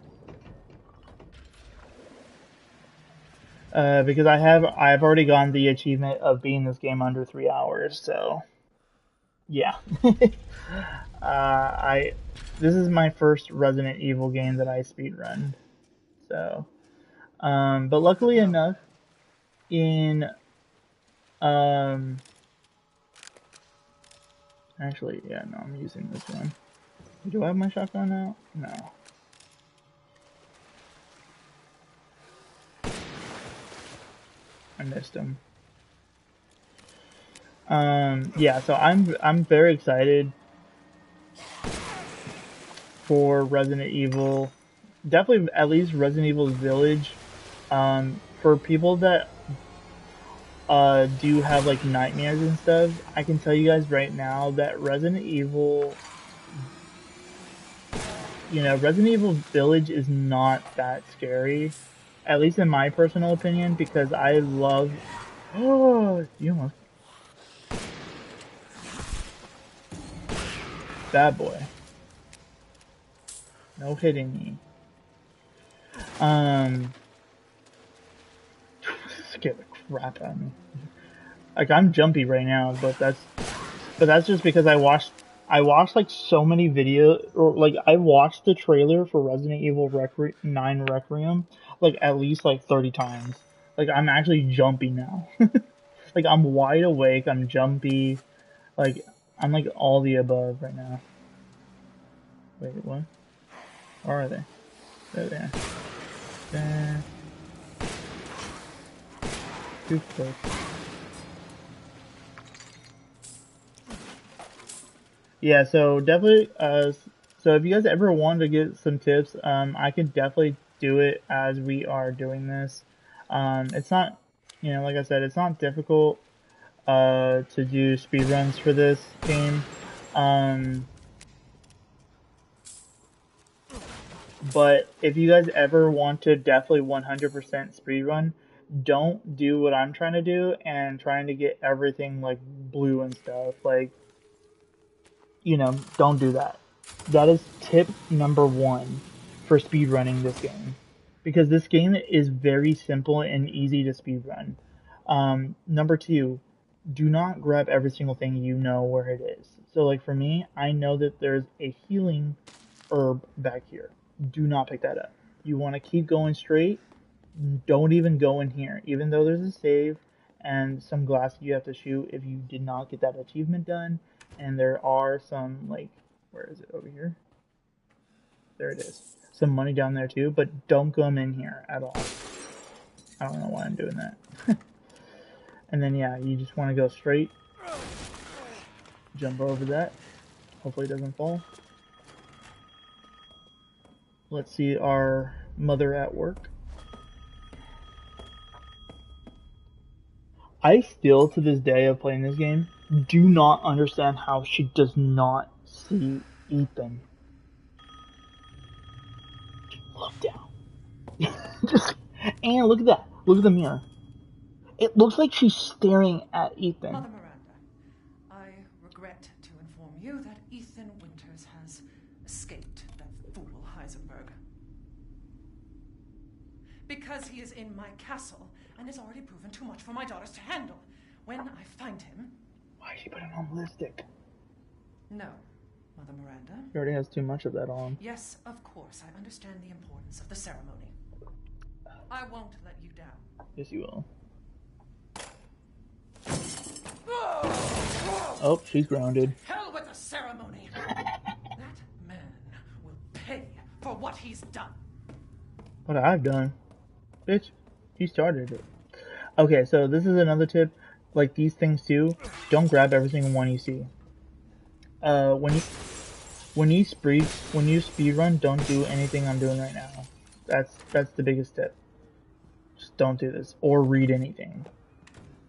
Because I've already gotten the achievement of beating this game under 3 hours, so yeah. This is my first Resident Evil game that I speedrun, so but luckily enough, actually, yeah, no, I'm using this one. Do I have my shotgun out? No. I missed him. Yeah, so I'm very excited for Resident Evil. Definitely at least Resident Evil Village. For people that do have like nightmares and stuff, I can tell you guys right now that Resident Evil Village is not that scary. At least in my personal opinion, because I love... Oh, you almost... Bad boy. No hitting me. Scared the crap out of me. Like, I'm jumpy right now, but that's just because I watched like so many videos, or like I watched the trailer for Resident Evil 9 Requiem like at least like 30 times. Like I'm actually jumpy now. Like I'm wide awake, I'm jumpy. Like, I'm like all the above right now. Wait, what? Where are they? There they are. There. Too close. Yeah, so definitely, so if you guys ever want to get some tips, I can definitely do it as we are doing this. It's not, like I said, it's not difficult, to do speedruns for this game. But if you guys ever want to definitely 100% speedrun, don't do what I'm trying to do and trying to get everything like blue and stuff. Like, don't do that. That is tip number one for speedrunning this game. Because this game is very simple and easy to speedrun. Number two, do not grab every single thing you know where it is. So like for me, I know that there's a healing herb back here. Do not pick that up. You want to keep going straight. Don't even go in here. Even though there's a save and some glass you have to shoot if you did not get that achievement done. And there are some, like, where is it? Over here? There it is. Some money down there too, but don't come in here at all. I don't know why I'm doing that. And then, yeah, you just want to go straight. Jump over that. Hopefully it doesn't fall. Let's see our mother at work. I still, to this day of playing this game, do not understand how she does not see Ethan. Look down. And look at that. Look at the mirror. It looks like she's staring at Ethan. Mother Miranda, I regret to inform you that Ethan Winters has escaped that fool Heisenberg. Because he is in my castle and has already proven too much for my daughters to handle. When I find him... Why is she putting on lipstick? No, Mother Miranda. He already has too much of that on. Yes, of course, I understand the importance of the ceremony. I won't let you down. Yes, you will. Oh, she's grounded. Hell with the ceremony! That man will pay for what he's done. What I've done? Bitch, you started it. Okay, so this is another tip. Like these things too, don't grab every single one you see. When you speed run, don't do anything I'm doing right now. That's the biggest tip. Just don't do this or read anything,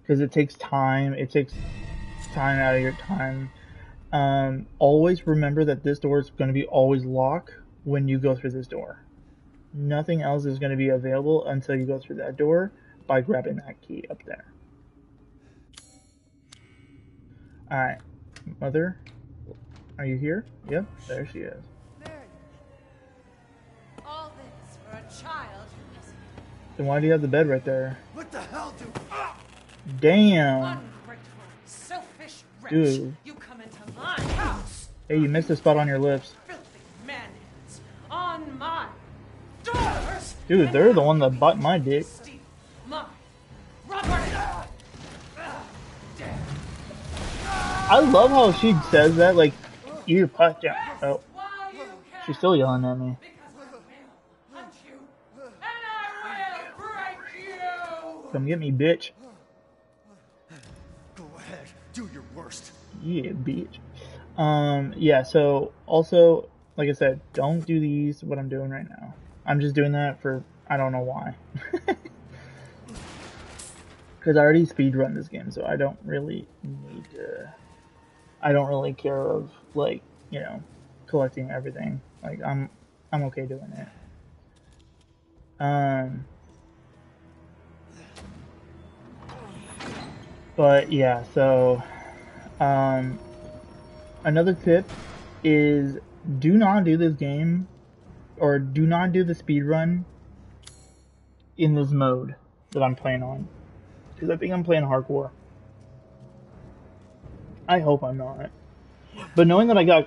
because it takes time. It takes time out of your time. Always remember that this door is going to be always locked when you go through this door. Nothing else is going to be available until you go through that door by grabbing that key up there. Alright, Mother, are you here? Yep, there she is. There you go. All this for a child who doesn't... Then why do you have the bed right there? What the hell, dude? Damn! Ungrateful, selfish wretch. Dude. You come into my house. Hey, you missed a spot on your lips. Filthy man-hands on my daughters. Dude, they're the one that bought my dick. Steal my property. I love how she says that, like, you punch out. Oh, While you can, she's still yelling at me. because I will hunt you, and I will break you. Come get me, bitch. Go ahead, do your worst. Yeah, bitch. Yeah, so, also, like I said, don't do these, what I'm doing right now. I'm just doing that for, I don't know why. Because I already speedrun this game, so I don't really need to... I don't really care of, like, collecting everything. Like, I'm okay doing it. But, yeah, so... another tip is do not do this game, or do not do the speedrun in this mode that I'm playing on. Because I think I'm playing hardcore. I hope I'm not. But knowing that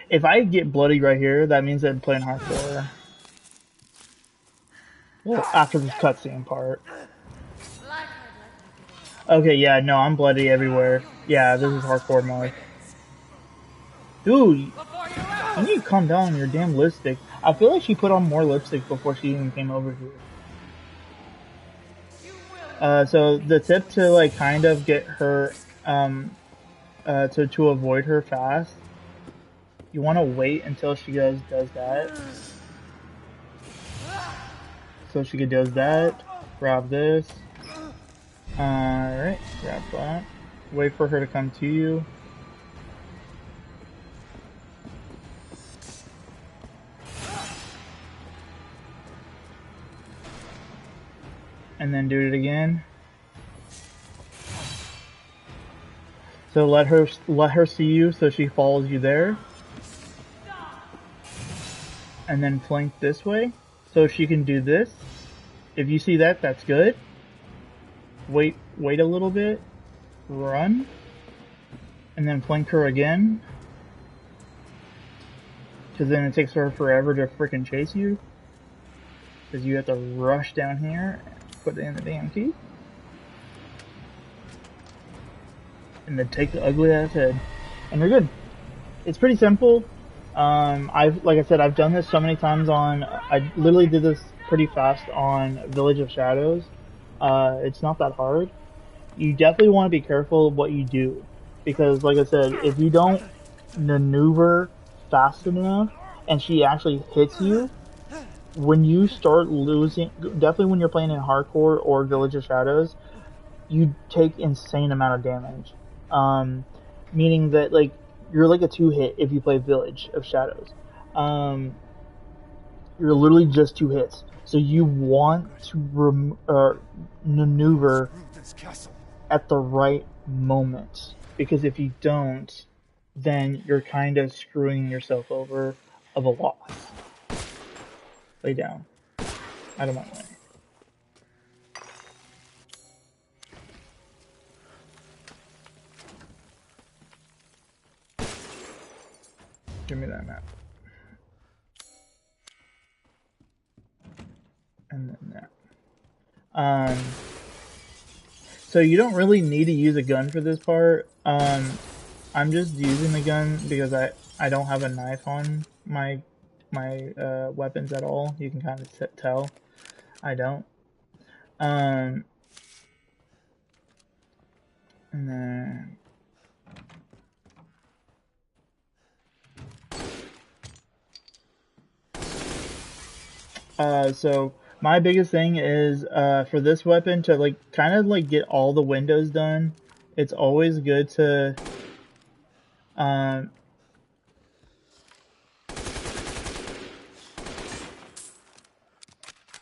if I get bloody right here, that means that I'm playing hardcore. Well, after this cutscene part. Okay, yeah, no, I'm bloody everywhere. Yeah, this is hardcore mode. Dude, you need to calm down on your damn lipstick. I feel like she put on more lipstick before she even came over here. So the tip to like kind of get her, to avoid her fast, you want to wait until she does that. So she does that. Grab this. Alright, grab that. Wait for her to come to you. And then do it again. So let her see you so she follows you there. And then flank this way so she can do this. If you see that, that's good. Wait a little bit. Run. And then flank her again. Because then it takes her forever to freaking chase you. Because you have to rush down here and put in the damn key. And then take the ugly ass head. And you're good. It's pretty simple. Like I said, I've done this so many times I literally did this pretty fast on Village of Shadows. It's not that hard. You definitely want to be careful of what you do. Because, like I said, if you don't maneuver fast enough and she actually hits you, when you start losing, definitely when you're playing in hardcore or Village of Shadows, you take insane amount of damage. Meaning that, like, you're like a 2-hit if you play Village of Shadows. You're literally just 2 hits. So you want to maneuver at the right moment. Because if you don't, then you're kind of screwing yourself over of a loss. Lay down. Out of my way. Give me that map. And then that. So you don't really need to use a gun for this part. I'm just using the gun because I don't have a knife on my weapons at all. You can kind of tell I don't. And then so my biggest thing is for this weapon to like kind of like get all the windows done. It's always good to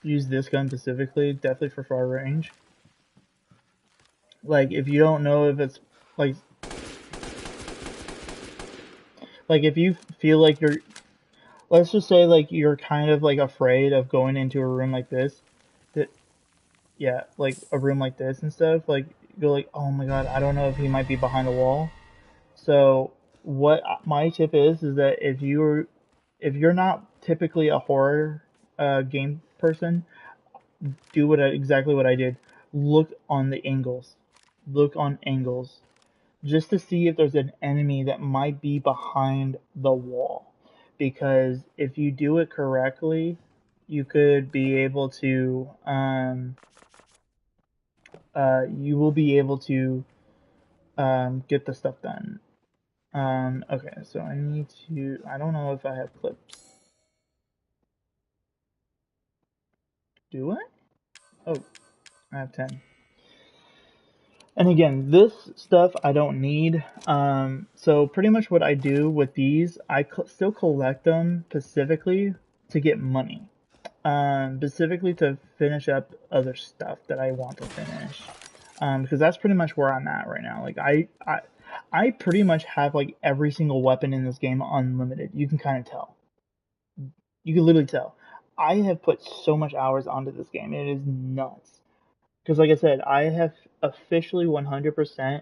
use this gun specifically, definitely for far range. Like if you don't know if it's like if you feel like you're, let's just say like you're kind of like afraid of going into a room like this, that yeah, like a room like this and stuff, like go like, oh my god, I don't know if he might be behind a wall. So what my tip is that if you're not typically a horror game person, do exactly what I did. Look on the angles. Look on angles. Just to see if there's an enemy that might be behind the wall. Because if you do it correctly, you could be able to you will be able to get the stuff done. Okay, so I need to, I don't know if I have clips. Do I? Oh, I have 10. And again, this stuff I don't need. So pretty much what I do with these, I still collect them specifically to get money. Specifically to finish up other stuff that I want to finish. Because that's pretty much where I'm at right now. Like I pretty much have like every single weapon in this game unlimited. You can kind of tell. You can literally tell. I have put so much hours onto this game. It is nuts. Because like I said, I have officially 100%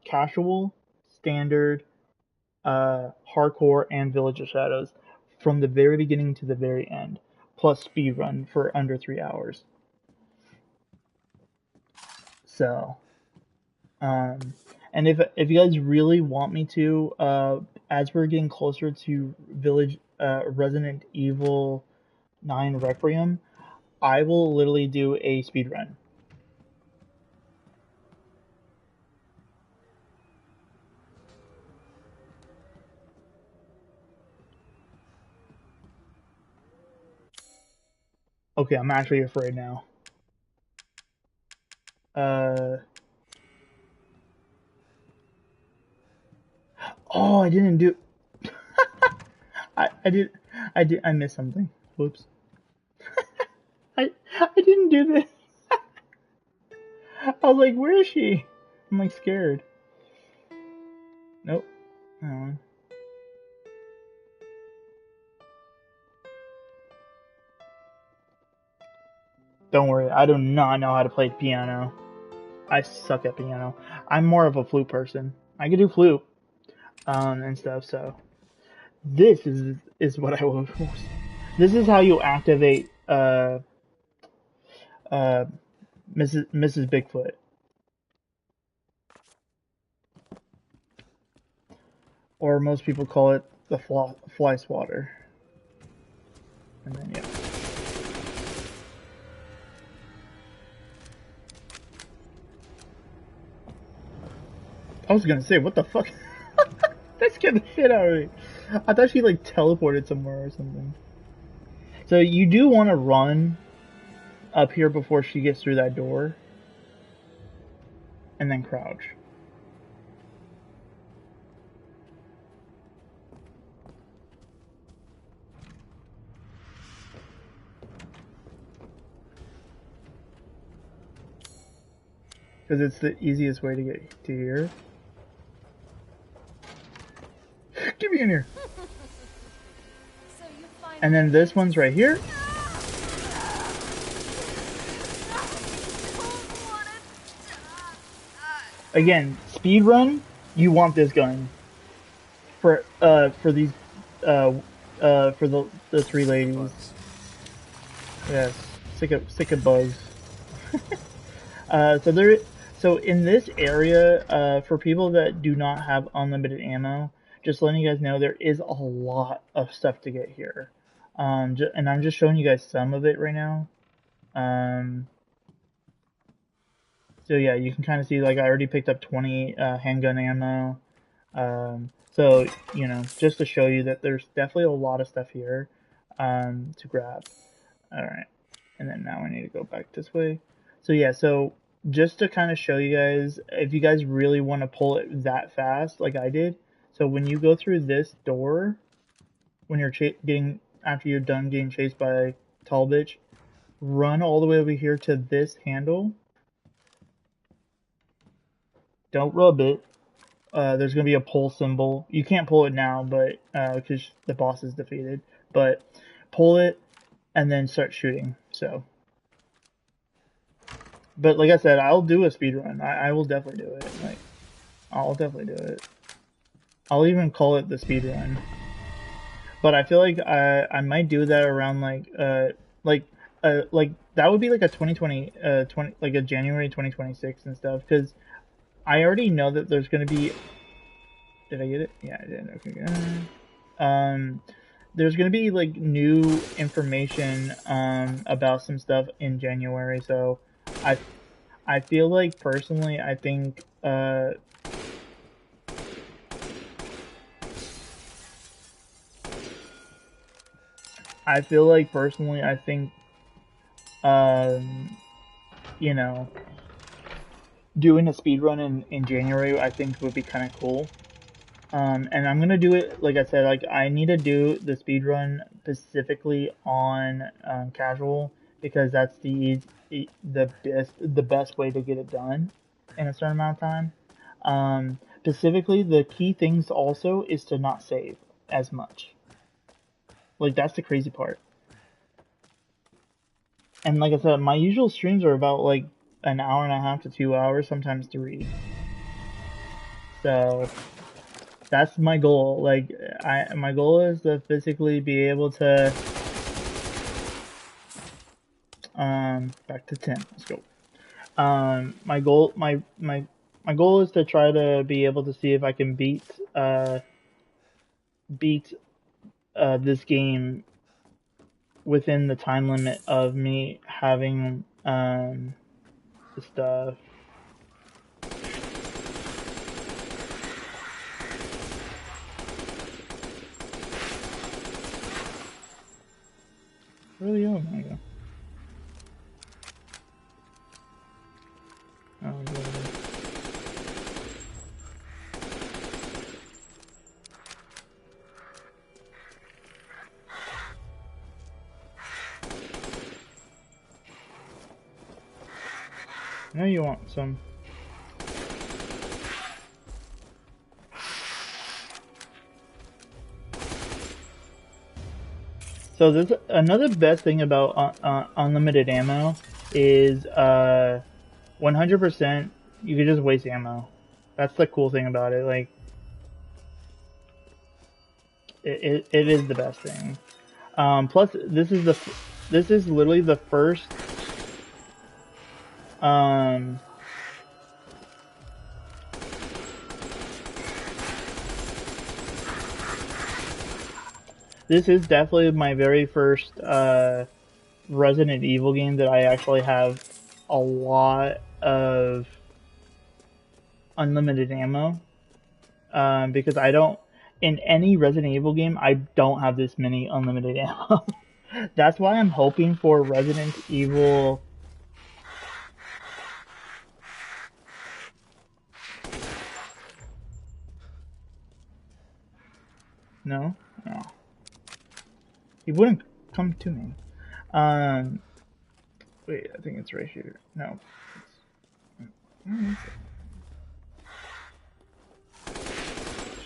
casual, standard, hardcore, and Village of Shadows from the very beginning to the very end, plus speedrun for under 3 hours. So, and if you guys really want me to, as we're getting closer to Village Resident Evil 9 Requiem, I will literally do a speed run. Okay, I'm actually afraid now. Oh, I didn't do. I missed something. Whoops. I didn't do this. I was like, where is she? I'm like scared. Nope. Oh. Don't worry, I do not know how to play piano. I suck at piano. I'm more of a flute person. I can do flute, and stuff. So this is what I will. This is how you activate Mrs. Bigfoot. Or most people call it the fly swatter. And then yeah. I was gonna say, what the fuck? That scared the shit out of me. I thought she like teleported somewhere or something. So you do want to run up here before she gets through that door. And then crouch. Because it's the easiest way to get to here. Get me in here. And then this one's right here. Again, speed run. You want this gun for these for the three ladies. Yes, sick of bugs. So in this area, for people that do not have unlimited ammo, just letting you guys know there is a lot of stuff to get here. And I'm just showing you guys some of it right now. So yeah, you can kind of see, like, I already picked up 20 handgun ammo. So, you know, just to show you that there's definitely a lot of stuff here to grab. Alright, and then now I need to go back this way. So yeah, so just to kind of show you guys, if you guys really want to pull it that fast, like I did, so when you go through this door, when you're after you're done getting chased by Tall Bitch, run all the way over here to this handle. Don't rub it. There's going to be a pull symbol. You can't pull it now, but because the boss is defeated. But pull it and then start shooting. So, but like I said, I'll do a speed run. I will definitely do it. Like, I'll definitely do it. I'll even call it the speed run. But I feel like I might do that around like that would be like a 2020 like a January 2026 and stuff, because I already know that there's going to be... Did I get it? Yeah, I did. Okay, good. There's going to be, like, new information about some stuff in January, so I feel like, personally, I think... you know, doing a speed run in January, I think would be kind of cool. And I'm gonna do it, like I said, like I need to do the speed run specifically on casual, because that's the best way to get it done in a certain amount of time. Specifically, the key things also is to not save as much. Like, that's the crazy part. And like I said, my usual streams are about like an hour and a half to 2 hours, sometimes 3. So that's my goal. Like, my goal is to physically be able to back to 10. Let's go. My goal is to try to be able to see if I can beat this game within the time limit of me having the stuff. Really? Oh my god. Oh, god. I know you want some. So there's another best thing about unlimited ammo is 100% you can just waste ammo. That's the cool thing about it. Like it is the best thing. Plus this is literally the first this is definitely my very first Resident Evil game that I actually have a lot of unlimited ammo. Because I don't, in any Resident Evil game, I don't have this many unlimited ammo. That's why I'm hoping for Resident Evil. No? No. He wouldn't come to me. Wait, I think it's right here. No.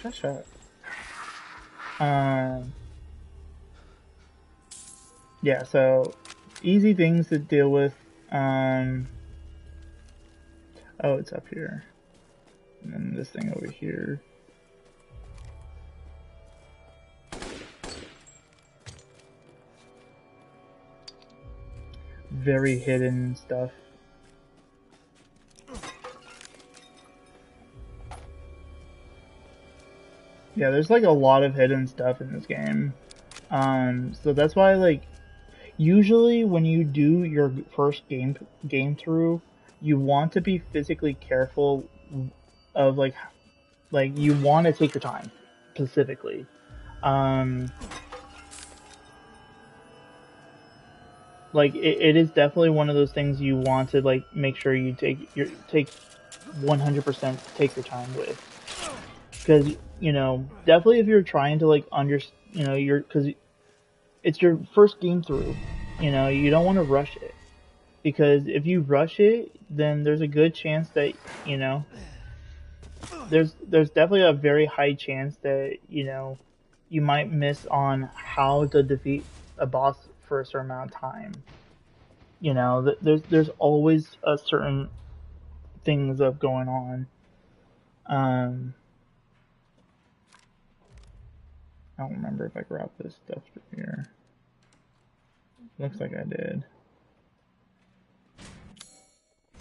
Shut. Yeah, so easy things to deal with. Oh, it's up here. And then this thing over here. Very hidden stuff. Yeah, there's like a lot of hidden stuff in this game. So that's why, like, usually when you do your first game through, you want to be physically careful of like you want to take your time specifically. Like it is definitely one of those things you want to like make sure you take 100% take your time with, because you know definitely if you're trying to like because it's your first game through, you know, you don't want to rush it, because if you rush it, then there's a good chance that, you know, there's definitely a very high chance that, you know, you might miss on how to defeat a boss for a certain amount of time. You know, there's always a certain things of going on. I don't remember if I grabbed this stuff from here. Looks like I did.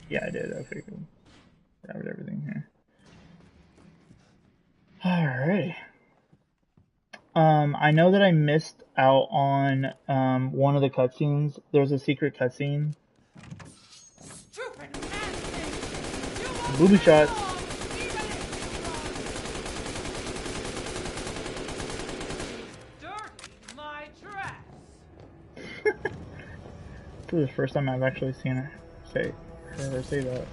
Yeah, I did. Okay, cool. Grabbed everything here. Alright. I know that I missed out on one of the cutscenes. There's a secret cutscene. Booby shots. This is the first time I've actually seen her say that.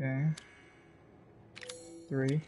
Okay. 3.